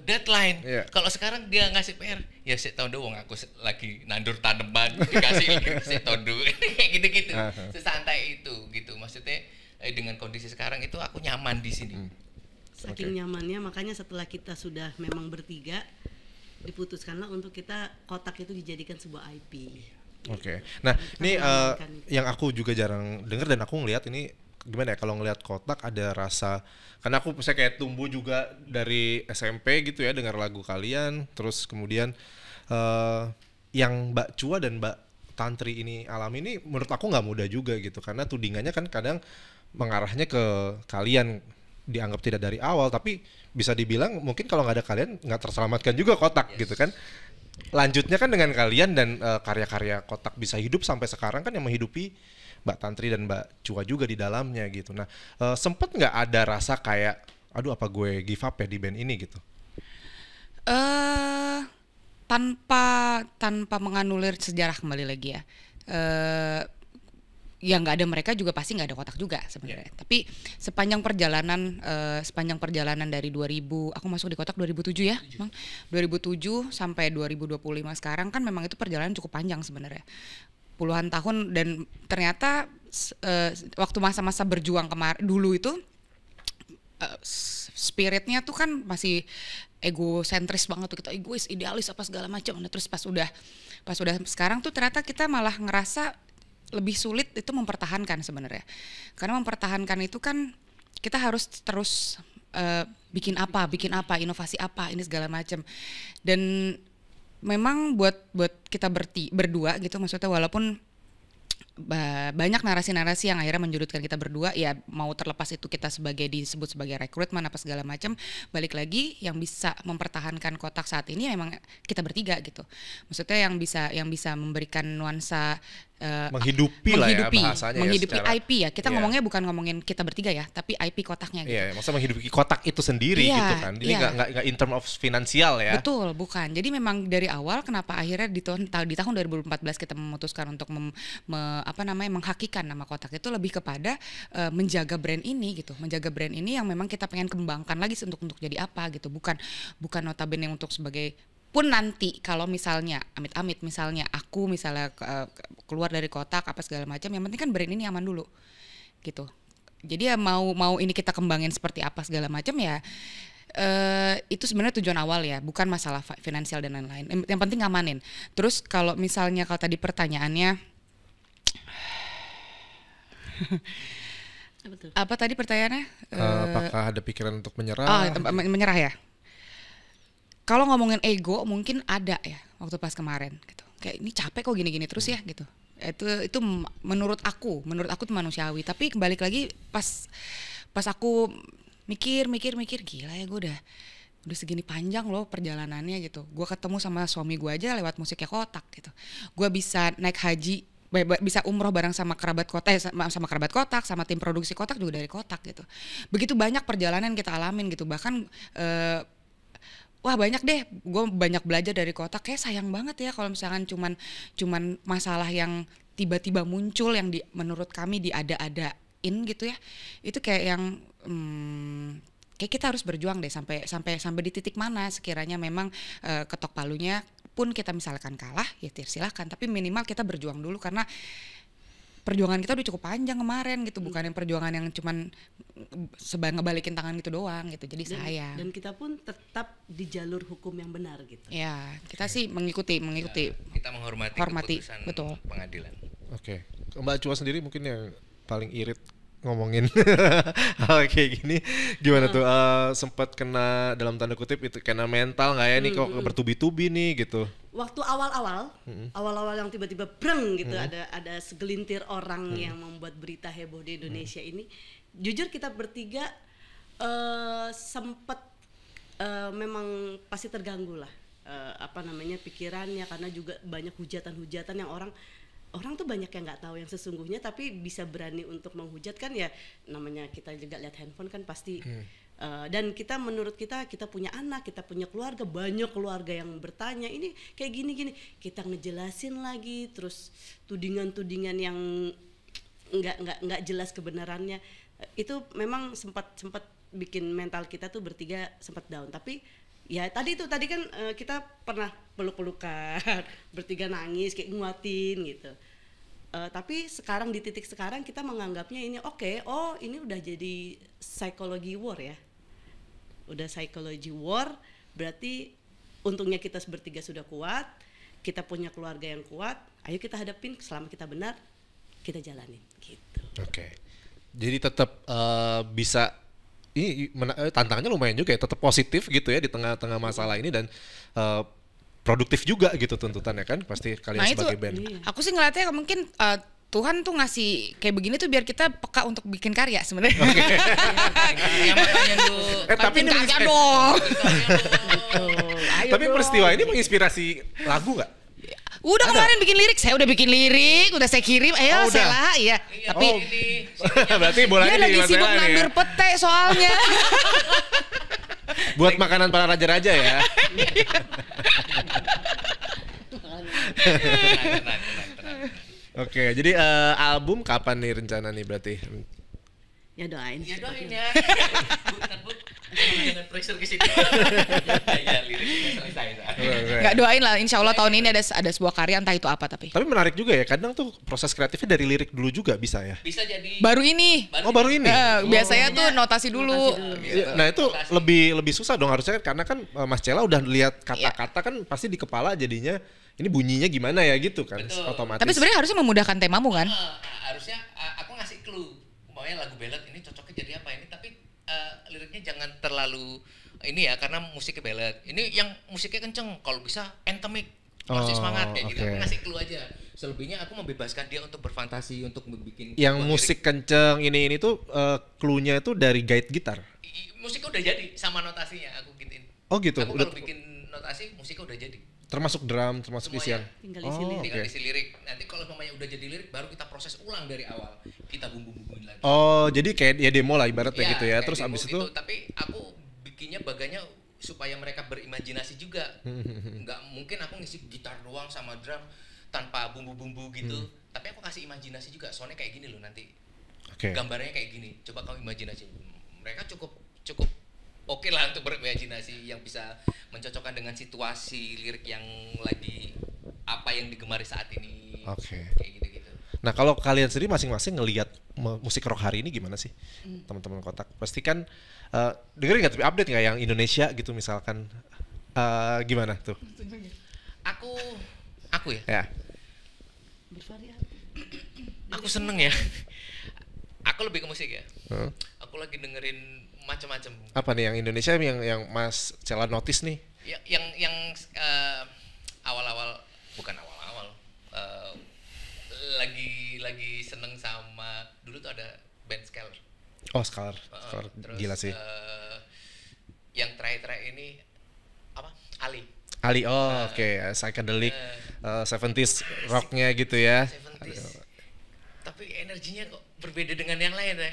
deadline. Kalau sekarang dia ngasih PR, ya saya tahun dulu, aku lagi nandur tanaman, dikasih saya tahun dulu, kayak gitu-gitu. Sesantai itu, gitu. Maksudnya dengan kondisi sekarang itu aku nyaman di sini. Saking nyamannya, makanya setelah kita sudah memang bertiga, diputuskanlah untuk kita kotak itu dijadikan sebuah IP. Nah, ini yang aku juga jarang dengar dan aku ngelihat ini gimana ya, kalau ngelihat kotak ada rasa, karena aku misalnya kayak tumbuh juga dari SMP gitu ya, dengar lagu kalian, terus kemudian yang Mbak Chua dan Mbak Tantri ini alami ini menurut aku nggak mudah juga gitu, karena tudingannya kan kadang mengarahnya ke kalian, dianggap tidak dari awal, tapi bisa dibilang mungkin kalau nggak ada kalian nggak terselamatkan juga kotak gitu kan. Lanjutnya kan dengan kalian dan karya-karya kotak bisa hidup sampai sekarang kan, yang menghidupi Mbak Tantri dan Mbak Chua juga di dalamnya gitu. Nah, sempet nggak ada rasa kayak, aduh apa gue give up ya di band ini gitu? Tanpa menganulir sejarah kembali lagi ya. Yang nggak ada mereka juga pasti nggak ada kotak juga sebenarnya. Tapi sepanjang perjalanan dari 2000, aku masuk di kotak 2007 ya, 2007 sampai 2025 sekarang kan memang itu perjalanan cukup panjang sebenarnya, puluhan tahun. Dan ternyata waktu masa-masa berjuang dulu itu spiritnya tuh kan masih egosentris banget tuh, kita egois, idealis apa segala macam. Nah, terus pas udah sekarang tuh ternyata kita malah ngerasa lebih sulit itu mempertahankan sebenarnya. Karena mempertahankan itu kan kita harus terus bikin apa, inovasi apa, ini segala macam. Dan memang buat kita berdua gitu, maksudnya walaupun banyak narasi-narasi yang akhirnya menjurutkan kita berdua, ya mau terlepas itu kita disebut sebagai rekrutmen apa segala macam, balik lagi yang bisa mempertahankan kotak saat ini memang kita bertiga gitu. Maksudnya yang bisa memberikan nuansa menghidupi lah ya bahasanya, menghidupi ya, IP ya. Kita ngomongnya bukan ngomongin kita bertiga ya, tapi IP kotaknya gitu. Iya, maksudnya menghidupi kotak itu sendiri gitu kan. Ini nggak in term of finansial ya. Betul, bukan. Jadi memang dari awal kenapa akhirnya di tahun 2014 kita memutuskan untuk menghakikan nama kotak itu lebih kepada menjaga brand ini gitu. Menjaga brand ini yang memang kita pengen kembangkan lagi untuk jadi apa gitu. Bukan notabene untuk sebagai, pun nanti kalau misalnya amit-amit misalnya aku keluar dari kotak apa segala macam, yang penting kan brand ini aman dulu gitu. Jadi ya mau ini kita kembangin seperti apa segala macam ya, itu sebenarnya tujuan awal ya, bukan masalah finansial dan lain-lain. Yang penting ngamanin. Terus kalau misalnya kalau tadi pertanyaannya apa tadi pertanyaannya? Apakah ada pikiran untuk menyerah? Menyerah ya. Kalau ngomongin ego mungkin ada ya waktu pas kemarin gitu. Kayak ini capek kok gini-gini terus ya gitu. Itu menurut aku tuh manusiawi. Tapi kembali lagi pas aku mikir gila ya, gue udah segini panjang loh perjalanannya gitu. Gue ketemu sama suami gue aja lewat musiknya kotak gitu. Gue bisa naik haji, bisa umroh bareng sama kerabat kotak, sama tim produksi kotak juga dari kotak gitu. Begitu banyak perjalanan kita alamin gitu. Bahkan wah banyak deh, gue banyak belajar dari kotak. Kayak sayang banget ya kalau misalkan cuman masalah yang tiba-tiba muncul yang menurut kami diada-adain gitu ya. Itu kayak yang kayak kita harus berjuang deh sampai di titik mana sekiranya memang ketok palunya pun kita misalkan kalah ya silahkan, tapi minimal kita berjuang dulu, karena perjuangan kita udah cukup panjang kemarin gitu, bukan yang perjuangan yang cuman ngebalikin tangan gitu doang gitu. Jadi sayang. Dan kita pun tetap di jalur hukum yang benar gitu. Ya, kita sih mengikuti. Ya, kita menghormati keputusan betul. pengadilan. Oke. Mbak Chua sendiri mungkin yang paling irit ngomongin hal kayak gini, gimana tuh? Sempat kena dalam tanda kutip itu kena mental nggak ya nih kok bertubi-tubi nih gitu? Waktu awal-awal yang tiba-tiba breng gitu, ada segelintir orang yang membuat berita heboh di Indonesia ini. Jujur kita bertiga sempat memang pasti terganggu lah, pikirannya, karena juga banyak hujatan-hujatan yang orang tuh banyak yang nggak tahu yang sesungguhnya, tapi bisa berani untuk menghujat kan, ya namanya kita juga lihat handphone kan pasti. Dan menurut kita punya anak, kita punya keluarga, banyak keluarga yang bertanya ini kayak gini, kita ngejelasin lagi, terus tudingan-tudingan yang nggak jelas kebenarannya, itu memang sempat bikin mental kita tuh bertiga sempat down. Tapi ya tadi kan kita pernah peluk-pelukan, bertiga nangis kayak nguatin gitu. Tapi sekarang di titik sekarang kita menganggapnya ini ini udah jadi psychology war ya. Udah psychology war, berarti untungnya kita bertiga sudah kuat, kita punya keluarga yang kuat, ayo kita hadapin, selama kita benar, kita jalanin gitu. Oke. Jadi tetap bisa, ini tantangannya lumayan juga ya, tetap positif gitu ya di tengah-tengah masalah ini, dan produktif juga gitu tuntutannya kan pasti kalian sebagai band. Aku sih ngeliatnya mungkin Tuhan tuh ngasih kayak begini tuh biar kita peka untuk bikin karya sebenarnya. Ya makanya lu Tapi ini karya dong. Tapi peristiwa ini menginspirasi lagu nggak? Udah kemarin bikin lirik, saya udah bikin lirik, udah saya kirim, udah. Sela, iya. Tapi Berarti bolanya dia lagi sibuk ngambil pete soalnya. Buat makanan para raja-raja ya. Oke, jadi album kapan nih rencana nih berarti? Ya doain. Ya. Bu. Jangan pressure ke sini. Ya, liriknya selesai. Nggak, doain lah, insya Allah tahun ini ada sebuah karya, entah itu apa tapi. Tapi menarik juga ya, kadang tuh proses kreatifnya dari lirik dulu juga bisa ya? Bisa jadi. Baru ini. Baru ini? Biasanya tuh notasi dulu. Nah itu lebih susah dong harusnya, karena kan Mas Cella udah lihat kata-kata kan pasti di kepala jadinya ini bunyinya gimana ya gitu kan. Betul. Otomatis. Tapi sebenarnya harusnya memudahkan temamu kan? Harusnya aku ngasih clue, maunya lagu ballad ini cocoknya jadi apa ini, tapi liriknya jangan terlalu ini ya, karena musiknya ballad. Ini yang musiknya kenceng, kalau bisa anthemic, masih semangat kayak gitu. Aku ngasih clue aja. Selebihnya aku membebaskan dia untuk berfantasi, untuk bikin yang musik kenceng ini tuh clue-nya itu dari guide gitar. Musiknya udah jadi sama notasinya aku gituin. Oh gitu. Aku kalau bikin notasi musiknya udah jadi. Termasuk drum, termasuk isian. Tinggal isi lirik. Tinggal isi lirik. Nanti kalau namanya udah jadi lirik, baru kita proses ulang dari awal. Kita bumbu-bumbuin lagi. Oh, jadi kayak ya demo lah ibaratnya gitu ya. Terus abis itu tapi aku bikinnya baganya supaya mereka berimajinasi juga. Nggak mungkin aku ngisi gitar doang sama drum tanpa bumbu-bumbu gitu. Tapi aku kasih imajinasi juga. Soalnya kayak gini loh nanti. Gambarnya kayak gini. Coba kau imajinasi. Mereka cukup oke lah untuk berimajinasi, yang bisa mencocokkan dengan situasi lirik yang lagi apa yang digemari saat ini. Kayak gitu-gitu. Nah kalau kalian sendiri masing-masing ngelihat musik rock hari ini gimana sih, teman-teman Kotak? Pasti kan dengerin nggak, tapi update nggak yang Indonesia gitu misalkan, gimana tuh? Aku ya. Ya. Aku seneng ya. Aku lebih ke musik ya. Aku lagi dengerin macam-macam. Apa nih yang Indonesia yang Mas Cella notice nih? Yang awal-awal, bukan awal-awal, lagi seneng sama, dulu tuh ada band Scalar. Oh Scalar, terus, gila sih. Yang terakhir ini apa? Ali. Oke. Psychedelic, 70s rocknya gitu ya. 70s. Tapi energinya kok berbeda dengan yang lain ya.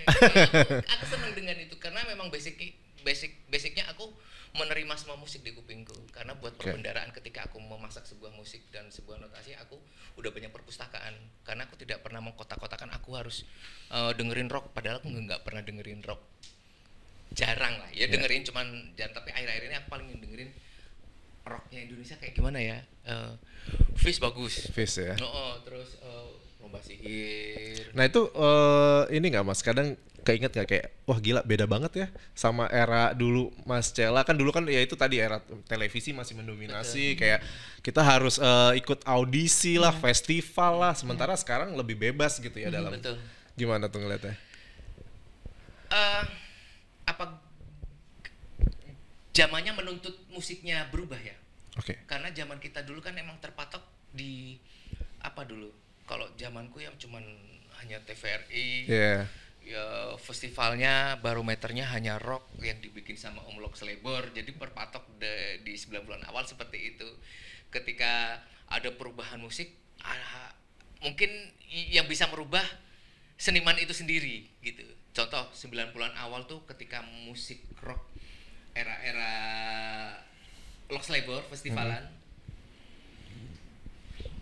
Aku senang dengan itu karena memang basicnya aku menerima semua musik di kupingku, karena buat perbendaraan ketika aku memasak sebuah musik dan sebuah notasi, aku udah banyak perpustakaan, karena aku tidak pernah mengkotak-kotakan aku harus dengerin rock, padahal aku nggak pernah dengerin rock, jarang lah ya, dengerin cuman tapi akhir-akhir ini aku paling dengerin rocknya Indonesia kayak gimana ya. Fish bagus. Fish ya. Terus Lomba Sihir. Nah itu ini nggak Mas, kadang keinget nggak kayak wah gila beda banget ya sama era dulu Mas Cella, kan dulu kan ya itu tadi era televisi masih mendominasi. Betul. Kayak kita harus ikut audisi lah, festival lah, sementara sekarang lebih bebas gitu ya dalam. Betul. Gimana tuh ngeliatnya? apa zamannya menuntut musiknya berubah ya. Oke. Karena zaman kita dulu kan emang terpatok di apa dulu? Kalau zamanku yang cuman hanya TVRI, Iya. ya festivalnya barometernya hanya rock yang dibikin sama Om Lok Selebor. Jadi berpatok di 90-an awal seperti itu. Ketika ada perubahan musik, mungkin yang bisa merubah seniman itu sendiri gitu. Contoh 90-an awal tuh ketika musik rock era-era Lok Selebor festivalan.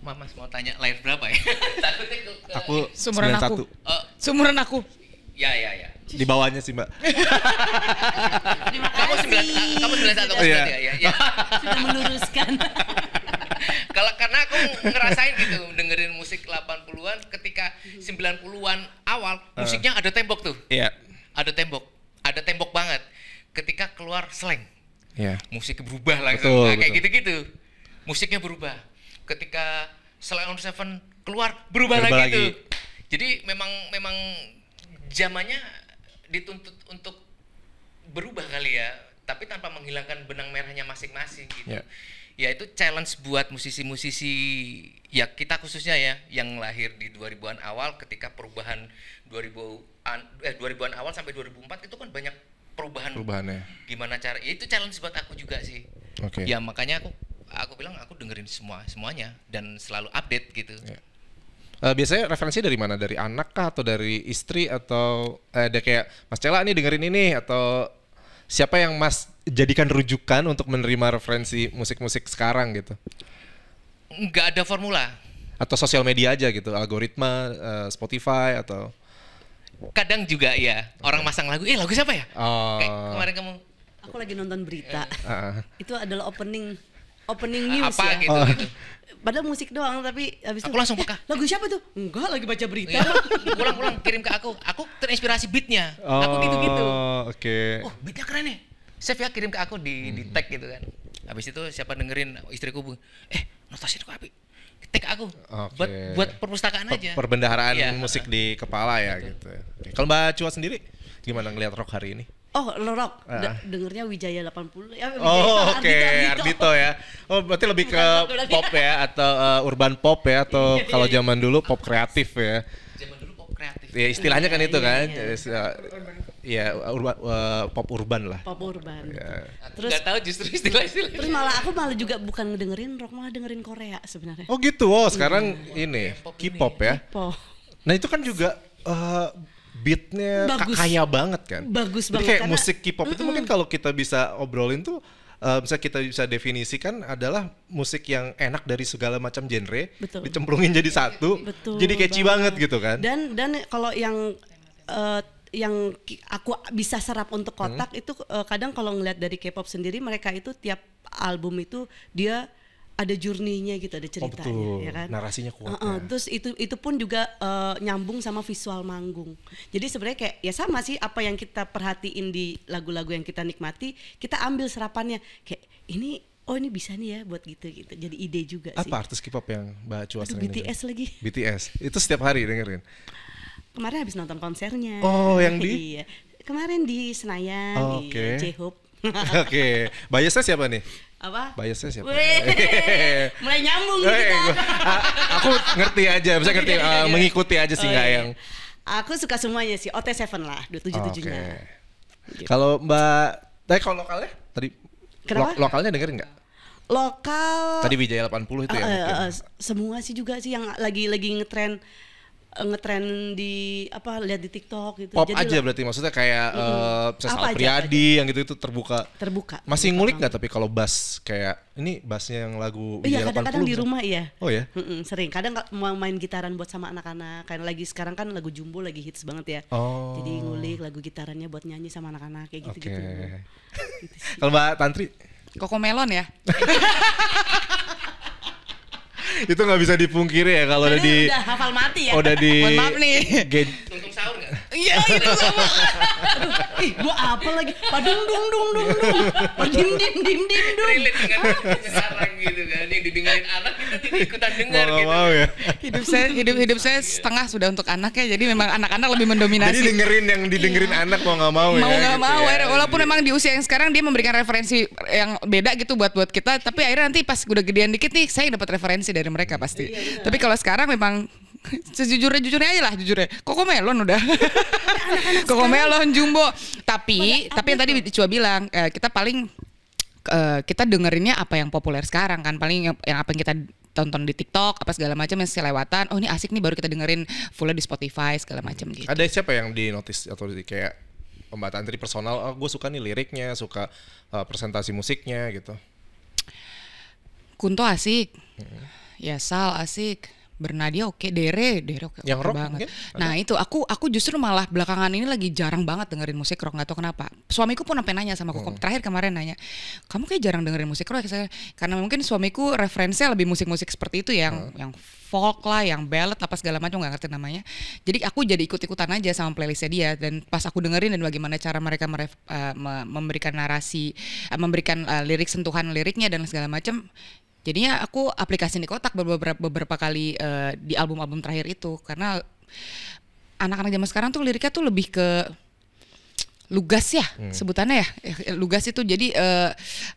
Mas mau tanya lahir berapa ya? Takutnya ke Aku Sumuran 91. aku. Sumuran aku. Ya. Di bawahnya sih, Mbak. Terima Kamu kasih. kamu 91 Iya. berarti ya. Sudah meluruskan. Karena aku ngerasain gitu dengerin musik 80-an ketika 90-an awal musiknya ada tembok tuh. Iya. Ada tembok banget. Ketika keluar slang, Iya. musik berubah langsung. Betul, Nah, kayak betul. gitu-gitu. Musiknya berubah. Ketika Slide on Seven keluar berubah Berubah lagi tuh. lagi. Jadi memang zamannya dituntut untuk berubah kali ya, tapi tanpa menghilangkan benang merahnya masing-masing gitu. Iya. Ya itu challenge buat musisi-musisi ya kita khususnya ya yang lahir di 2000-an awal ketika perubahan 2000-an awal sampai 2004 itu kan banyak Perubahannya. gimana cara ya itu challenge buat aku juga sih. Oke. Ya makanya aku bilang aku dengerin semuanya dan selalu update gitu. Ya. Biasanya referensi dari mana? Dari anak kah atau dari istri atau ada kayak Mas Cela nih dengerin ini atau siapa yang Mas jadikan rujukan untuk menerima referensi musik-musik sekarang gitu? Nggak ada formula. Atau sosial media aja gitu, algoritma, Spotify atau Kadang juga ya orang masang lagu, lagu siapa ya? Oh. Kayak kemarin kamu Aku lagi nonton berita. Ah. Itu adalah opening news apa ya. gitu. Padahal musik doang tapi habis Aku itu langsung peka. lagu siapa tuh? Enggak, lagi baca berita. Pulang kirim ke aku terinspirasi beatnya. Aku gitu-gitu. Oke. Oh beatnya keren nih. Save ya kirim ke aku di tag gitu kan. Habis itu siapa dengerin istriku notasi itu api. Tag aku Oke. buat perpustakaan aja. Perbendaharaan Iya. musik di kepala ya gitu. Oke. Kalau Mbak Cua sendiri gimana ngelihat rock hari ini? Oh, lo rock. Dengernya Wijaya 80. Ya, Oh, oke, Ardhito. Ardhito ya. Oh, berarti lebih ke Bukan rock pop ya atau urban pop ya atau Iya, kalau iya. zaman dulu pop kreatif ya. Zaman dulu pop kreatif. Ya istilahnya kan Iya, itu iya, kan. iya. Ya, pop urban lah. Pop urban. Ya. Terus nggak tahu justru istilah-istilah. Terus malah aku juga bukan dengerin rock, malah dengerin Korea sebenarnya. Oh gitu. Oh, sekarang ini K-pop K-pop ya. Pop. Nah, itu kan juga beatnya Bagus. kaya banget kan. Bagus Jadi banget, kayak karena- musik K-pop itu mungkin kalau kita bisa obrolin tuh bisa kita bisa definisikan adalah musik yang enak dari segala macam genre, Betul. dicemplungin jadi satu, Betul jadi catchy banget gitu kan. Dan kalau yang aku bisa serap untuk kotak itu kadang kalau ngeliat dari K-pop sendiri mereka itu tiap album itu dia ada journey-nya gitu, ada ceritanya, betul. ya kan? Narasinya kuat Uh-uh, ya. Terus itu pun juga nyambung sama visual manggung. Jadi sebenarnya kayak ya sama sih apa yang kita perhatiin di lagu-lagu yang kita nikmati, kita ambil serapannya kayak ini bisa nih ya buat gitu. Jadi ide juga sih. Apa artis K-pop yang Mbak Cua Aduh, sering BTS dengerin? lagi. BTS. Itu setiap hari dengerin. Kemarin habis nonton konsernya. Oh, yang di? Iya. Kemarin di Senayan, Oh, di oke. J-Hope. Oke, biasnya siapa nih? Apa? Biasnya siapa? Weh, mulai nyambung nih kita. Aku ngerti aja, bisa ngerti mengikuti aja sih nggak iya. yang. Aku suka semuanya sih, OT7 lah, 277-nya. Oke. Kalau Mbak, kalau lokalnya tadi Kenapa? lokalnya dengerin nggak? Lokal Tadi Wijaya 80 itu ya mungkin. semua sih juga sih yang lagi ngetren di lihat di TikTok gitu. Pop Jadi aja berarti maksudnya kayak Apa Sal aja, Priadi yang gitu itu terbuka. terbuka. Masih terbuka ngulik banget. nggak tapi kalau bass kayak ini bassnya yang lagu Iya, Wijaya 80? kadang-kadang di rumah iya. Oh ya? Sering. Kadang mau main gitaran buat sama anak-anak. Kayak lagi sekarang kan lagu Jumbo lagi hits banget ya. Oh. Jadi ngulik lagu gitarannya buat nyanyi sama anak-anak kayak Oke. gitu-gitu. Gitu sih. Kalau Mbak Tantri Koko Melon ya. itu nggak bisa dipungkiri ya kalau udah Karena di udah hafal mati ya. udah di Mohon maaf nih. Tuntung sahur nggak? Iya itu sama. Ih, gua apa lagi? Padung dung dung dung dung. Padim dim dim dim dung. Relate dengan sekarang gitu kan, yang didengerin anak kita tidak ikutan dengar Mau nggak gitu. mau ya. Hidup saya setengah sudah untuk anak ya, jadi memang anak-anak lebih mendominasi. Jadi dengerin yang didengerin anak mau nggak mau ya. Mau nggak gitu mau, ya. akhirnya, walaupun memang di usia yang sekarang dia memberikan referensi yang beda gitu buat kita, tapi akhirnya nanti pas udah gedean dikit nih saya dapat referensi dari mereka pasti. Tapi kalau sekarang memang jujurnya aja lah, Cocomelon udah. Cocomelon, Jumbo. Tapi yang tadi Cua bilang, kita paling kita dengerinnya apa yang populer sekarang kan, paling yang apa yang kita tonton di TikTok apa segala macam yang selewatan, oh ini asik nih baru kita dengerin fullnya di Spotify segala macam gitu. Ada siapa yang di notice atau kayak Mbak Tantri personal, gue suka nih liriknya, suka presentasi musiknya gitu. Kunto asik, ya Sal asik, Bernadia oke, Dere oke, Yang oke rock banget. mungkin ada? Nah itu aku justru malah belakangan ini lagi jarang banget dengerin musik rock, nggak tahu kenapa. Suamiku pun sampai nanya sama aku, terakhir kemarin nanya, kamu kayak jarang dengerin musik rock. Karena mungkin suamiku referensinya lebih musik-musik seperti itu yang folk lah, yang ballad apa segala macam, nggak ngerti namanya. Jadi aku jadi ikut-ikutan aja sama playlistnya dia, dan pas aku dengerin dan bagaimana cara mereka memberikan narasi, memberikan lirik, sentuhan liriknya dan segala macam. Jadinya aku aplikasi di kotak beberapa kali di album-album terakhir itu, karena anak-anak zaman sekarang tuh liriknya tuh lebih ke lugas ya sebutannya ya, lugas itu jadi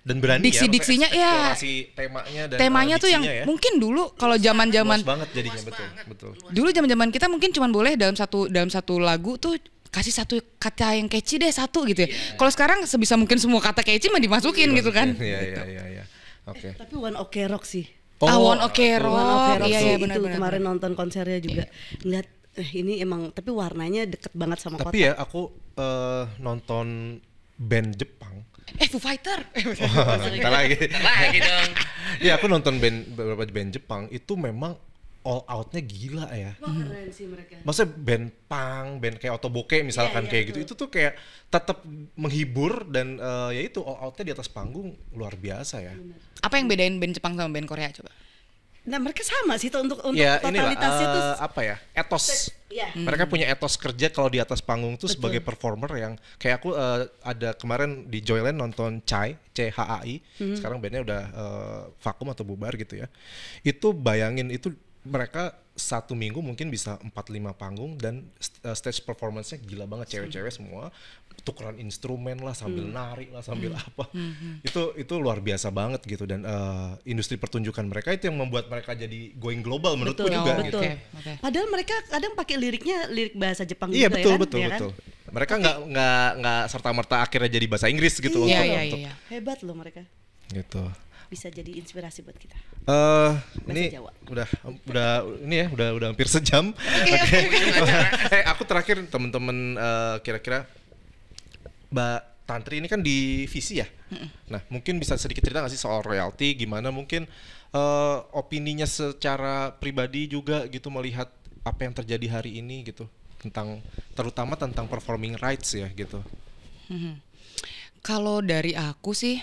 Dan berani diksi-diksinya ya, ya, eksplorasi temanya dan temanya tuh yang diksinya ya. mungkin dulu kalau zaman-zaman Luas banget jadinya, betul. dulu zaman-zaman kita mungkin cuma boleh dalam satu lagu tuh kasih satu kata yang catchy deh satu gitu ya. Kalau sekarang sebisa mungkin semua kata catchy mah dimasukin gitu kan. Iya. Oke. Tapi One Ok Rock sih. One Ok Rock. One Ok Rock Iya, sih, iya, benar, itu benar, kemarin benar. nonton konsernya juga ngeliat ini emang, tapi warnanya deket banget sama kota. Tapi ya aku nonton band Jepang. Foo Fighter. Kita lagi. Lagi dong. Ya aku nonton beberapa band Jepang itu memang all out-nya gila ya. Wah, keren sih mereka. Maksudnya band punk, band kayak Otoboke misalkan Iya, kayak betul. gitu, itu tuh kayak tetap menghibur dan ya itu all out-nya di atas panggung luar biasa ya. Apa yang bedain band Jepang sama band Korea coba? Nah mereka sama sih untuk Ya inilah totalitasnya tuh. apa ya, etos. Ya. Mereka punya etos kerja kalau di atas panggung tuh Betul. sebagai performer yang kayak aku ada kemarin di Joyland nonton CHAI, sekarang bandnya udah vakum atau bubar gitu ya. Itu bayangin itu mereka satu minggu mungkin bisa 4-5 panggung dan stage performance-nya gila banget, cewek-cewek semua tukeran instrumen lah sambil nari lah sambil apa. Itu luar biasa banget gitu, dan industri pertunjukan mereka itu yang membuat mereka jadi going global menurutku Betul, juga betul. gitu. Oke. Padahal mereka kadang pakai lirik bahasa Jepang Iya juga betul ya kan? betul Iya kan? betul. Mereka nggak serta merta akhirnya jadi bahasa Inggris gitu Iya, untuk, iya, untuk iya. Hebat loh mereka. gitu. Bisa jadi inspirasi buat kita. Ini Jawa. udah ini ya udah hampir sejam. Oke. Aku terakhir temen-temen kira-kira Mbak Tantri ini kan di Visi ya. Nah mungkin bisa sedikit cerita nggak sih soal royalti, gimana mungkin opininya secara pribadi juga gitu melihat apa yang terjadi hari ini gitu, terutama tentang performing rights ya gitu. Kalau dari aku sih,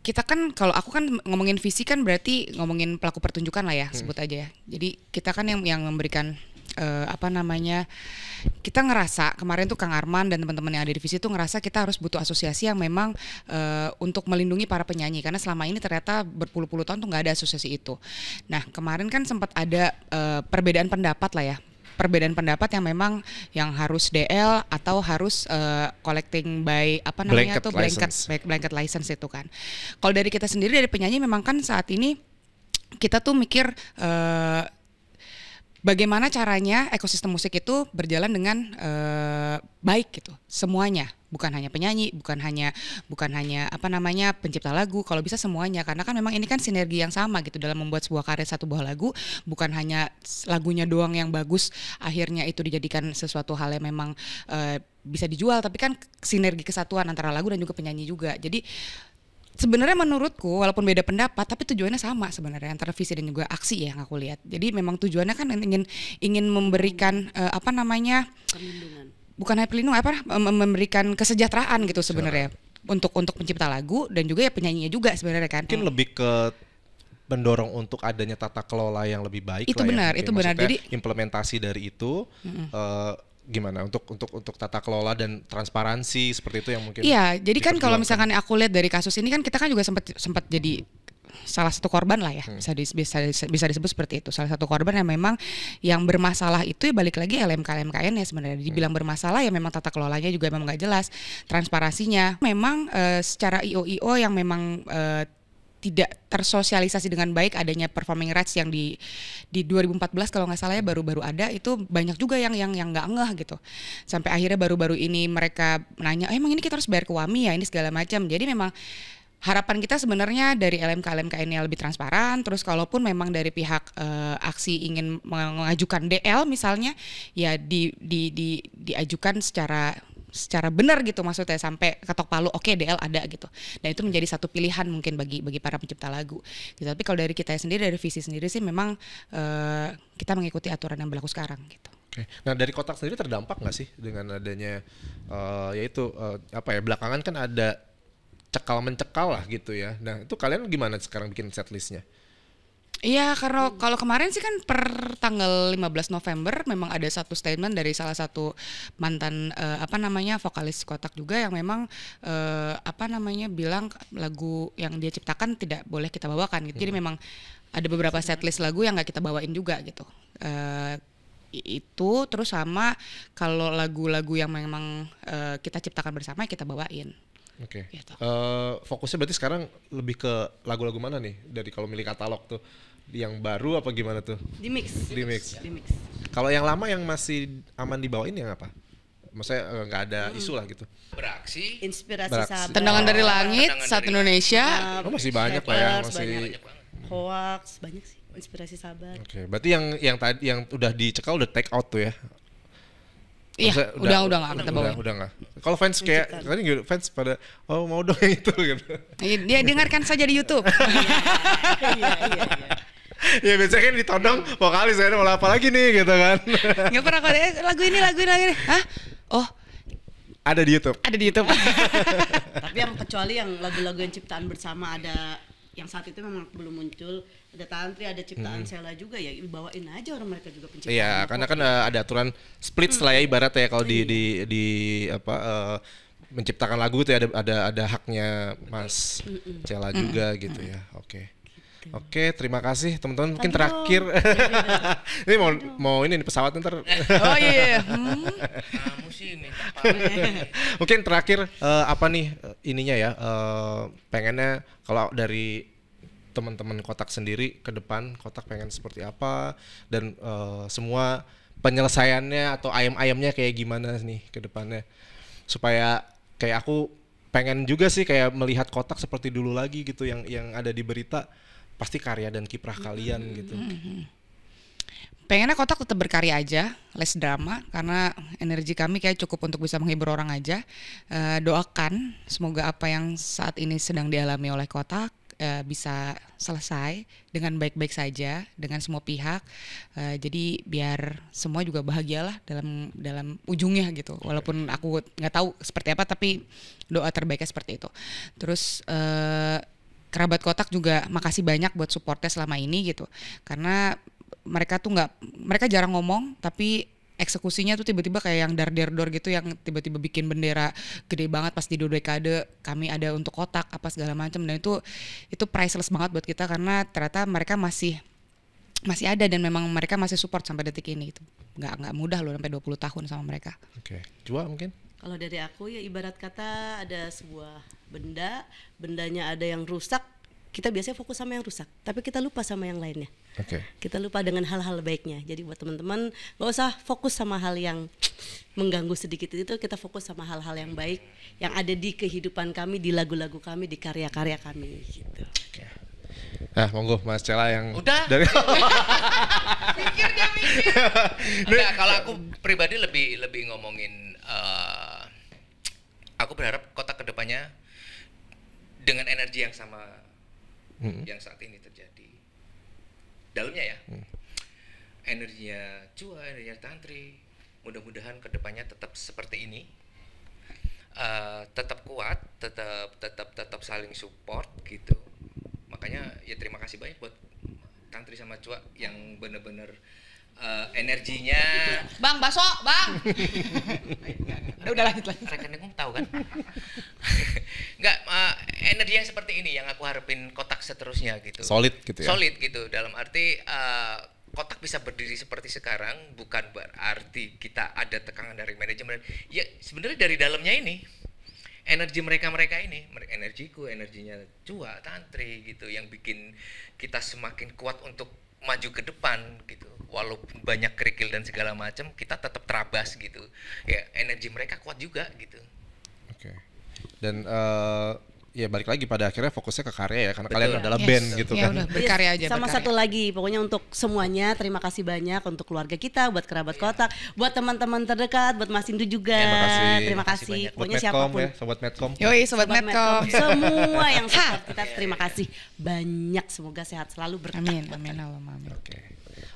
kita kan, kalau aku kan ngomongin visi kan berarti ngomongin pelaku pertunjukan lah ya, sebut aja ya. Jadi kita kan yang memberikan kita ngerasa kemarin tuh Kang Arman dan teman-teman yang ada di visi tuh ngerasa kita harus butuh asosiasi yang memang untuk melindungi para penyanyi, karena selama ini ternyata berpuluh-puluh tahun tuh nggak ada asosiasi itu. Nah kemarin kan sempat ada perbedaan pendapat lah ya. Perbedaan pendapat yang memang yang harus DL atau harus collecting by blanket license itu kan. Kalau dari kita sendiri dari penyanyi memang kan saat ini kita tuh mikir bagaimana caranya ekosistem musik itu berjalan dengan baik gitu semuanya, bukan hanya penyanyi, bukan hanya pencipta lagu, kalau bisa semuanya, karena kan memang ini kan sinergi yang sama gitu dalam membuat sebuah karya, satu buah lagu, bukan hanya lagunya doang yang bagus akhirnya itu dijadikan sesuatu hal yang memang bisa dijual, tapi kan sinergi kesatuan antara lagu dan juga penyanyi juga. Jadi sebenarnya menurutku walaupun beda pendapat tapi tujuannya sama sebenarnya antara visi dan juga aksi ya yang aku lihat. Jadi memang tujuannya kan ingin memberikan Perlindungan. bukan hanya pelindung memberikan kesejahteraan gitu sebenarnya untuk pencipta lagu dan juga ya penyanyinya juga sebenarnya kan. Mungkin lebih ke mendorong untuk adanya tata kelola yang lebih baik Itu lah benar, ya. itu benar. Maksudnya Jadi implementasi dari itu gimana untuk tata kelola dan transparansi seperti itu yang mungkin. Iya, jadi kan kalau diperjuangkan. misalkan aku lihat dari kasus ini kan kita kan juga sempat jadi salah satu korban lah ya, bisa disebut seperti itu. Salah satu korban yang memang yang bermasalah itu ya balik lagi LMK-LMKN ya sebenarnya. Dibilang bermasalah ya memang tata kelolanya juga memang nggak jelas, transparansinya. Memang secara IO yang memang tidak tersosialisasi dengan baik adanya performing rights yang di 2014 kalau nggak salah ya baru ada, itu banyak juga yang nggak ngeh gitu. Sampai akhirnya baru-baru ini mereka nanya, emang ini kita harus bayar ke WAMI ya ini segala macam. Jadi memang harapan kita sebenarnya dari LMK ini lebih transparan. Terus kalaupun memang dari pihak aksi ingin mengajukan DL misalnya, ya diajukan secara benar gitu, maksudnya sampai ketok palu oke, DL ada gitu. Dan itu menjadi satu pilihan mungkin bagi para pencipta lagu. Gitu. Tapi kalau dari kita sendiri, dari visi sendiri sih memang kita mengikuti aturan yang berlaku sekarang gitu. Oke. Nah dari Kotak sendiri terdampak nggak sih dengan adanya yaitu apa ya, belakangan kan ada cekal mencekal lah gitu ya. Nah itu kalian gimana sekarang bikin setlistnya? Iya, karena kalau kemarin sih kan per tanggal 15 November memang ada satu statement dari salah satu mantan vokalis Kotak juga yang memang bilang lagu yang dia ciptakan tidak boleh kita bawakan gitu. Jadi memang ada beberapa setlist lagu yang nggak kita bawain juga gitu. Itu terus sama kalau lagu-lagu yang memang kita ciptakan bersama kita bawain. Oke. Gitu. Fokusnya berarti sekarang lebih ke lagu-lagu mana nih dari kalau milih katalog tuh, yang baru apa gimana tuh? Di mix. Kalau yang lama yang masih aman dibawain yang apa? Maksudnya nggak ada isu lah gitu. Beraksi. Inspirasi Beraksi. sahabat. Tendangan dari langit, Tendangan Satu dari Indonesia. Oh, masih banyak lah ya, Shapers, masih. banyak. Hoax, banyak sih. Inspirasi sahabat. Oke, berarti yang udah dicekal udah take out tuh ya? Iya, Maksudnya udah nggak kita bawain. Udah nggak. Kalau fans kayak kan fans pada mau dong yang itu gitu. Dia dengarkan saja di YouTube. Iya. Ya biasanya kan ditodong vokalis saya mau apa lagi nih gitu kan. Nggak pernah kok lagu ini. Hah? Oh, Ada di YouTube. ada di YouTube. Tapi yang kecuali yang lagu-lagu yang ciptaan bersama ada yang saat itu memang belum muncul, ada Tantri, ada ciptaan Sheila juga ya, bawain aja orang mereka juga penciptaan. Iya, karena kan ada aturan split lah ya ibarat ya kalau di menciptakan lagu itu ada haknya Mas Cela juga gitu ya. Oke, terima kasih teman-teman. Mungkin terakhir ini mau ini pesawat ntar. Oh iya. Kamu sih minta Mungkin terakhir apa nih ininya ya, pengennya kalau dari teman-teman Kotak sendiri ke depan, Kotak pengen seperti apa dan semua penyelesaiannya atau ayam-ayamnya kayak gimana nih ke depannya, supaya kayak aku pengen juga sih kayak melihat Kotak seperti dulu lagi gitu, yang ada di berita pasti karya dan kiprah kalian gitu. Pengennya Kotak tetap berkarya aja, less drama, karena energi kami kayak cukup untuk bisa menghibur orang aja. Doakan semoga apa yang saat ini sedang dialami oleh Kotak bisa selesai dengan baik-baik saja dengan semua pihak. Jadi biar semua juga bahagialah dalam ujungnya gitu. Walaupun aku nggak tahu seperti apa, tapi doa terbaiknya seperti itu. Terus kerabat Kotak juga makasih banyak buat supportnya selama ini gitu, karena mereka jarang ngomong tapi eksekusinya tuh tiba-tiba kayak yang dar-dar-dor gitu, yang tiba-tiba bikin bendera gede banget pas di 2 dekade kami ada untuk Kotak apa segala macam, dan itu priceless banget buat kita karena ternyata mereka masih ada dan memang mereka masih support sampai detik ini gitu. Nggak mudah loh sampai 20 tahun sama mereka. Oke. Jua mungkin? Kalau dari aku ya ibarat kata ada sebuah bendanya ada yang rusak, kita biasanya fokus sama yang rusak, tapi kita lupa sama yang lainnya. Oke. Kita lupa dengan hal-hal baiknya. Jadi buat teman-teman gak usah fokus sama hal yang mengganggu sedikit itu, kita fokus sama hal-hal yang baik yang ada di kehidupan kami, di lagu-lagu kami, di karya-karya kami gitu. Oke. Nah, monggo Mas Cela yang Udah. dari Mikir. Enggak, kalau aku pribadi lebih ngomongin aku berharap Kotak kedepannya dengan energi yang sama yang saat ini terjadi dalamnya ya, energinya Cua, energinya Tantri, mudah-mudahan kedepannya tetap seperti ini, tetap kuat, tetap saling support gitu. Makanya ya terima kasih banyak buat Tantri sama Cua yang benar-benar energinya Bang, bakso, Bang. Udah lanjut. rekan umum tahu kan? Enggak, energi yang seperti ini yang aku harapin kotak seterusnya gitu. Solid gitu ya. Solid gitu, dalam arti kotak bisa berdiri seperti sekarang bukan berarti kita ada tekanan dari manajemen. Ya sebenarnya dari dalamnya ini energi mereka ini, energiku, energinya Cua, Tantri gitu yang bikin kita semakin kuat untuk maju ke depan gitu. Walaupun banyak kerikil dan segala macam, kita tetap terabas gitu. Ya energi mereka kuat juga gitu. Oke. Dan ya balik lagi pada akhirnya fokusnya ke karya ya, karena Betul. kalian adalah Yes. band gitu Ya kan. udah, berkarya aja. Sama berkarya. satu lagi, pokoknya untuk semuanya terima kasih banyak untuk keluarga kita, buat kerabat kotak, buat teman-teman terdekat, buat Mas Indu juga. Terima kasih. Terima Terima kasih kasih. banyak. Buat Pokoknya Medcom siapapun. ya, sobat Medcom. Yoi, sobat Medcom. Semua yang support kita terima kasih banyak. Semoga sehat selalu berkah. Amin, amin, Allahumma amin.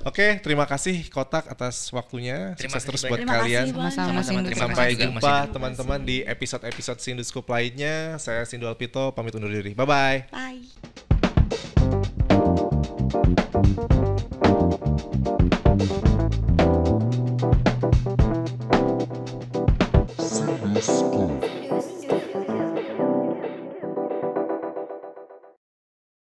Oke, terima kasih Kotak atas waktunya. Terima Sukses kasih terus banyak. buat Terima kasih kalian. banyak. Sama-sama, Sama-sama, Sindu. terima Sampai kasih juga, Mas jumpa Indu. teman-teman di episode-episode Sinduskop lainnya. Saya Sindu Alpito, pamit undur diri. Bye-bye. Bye.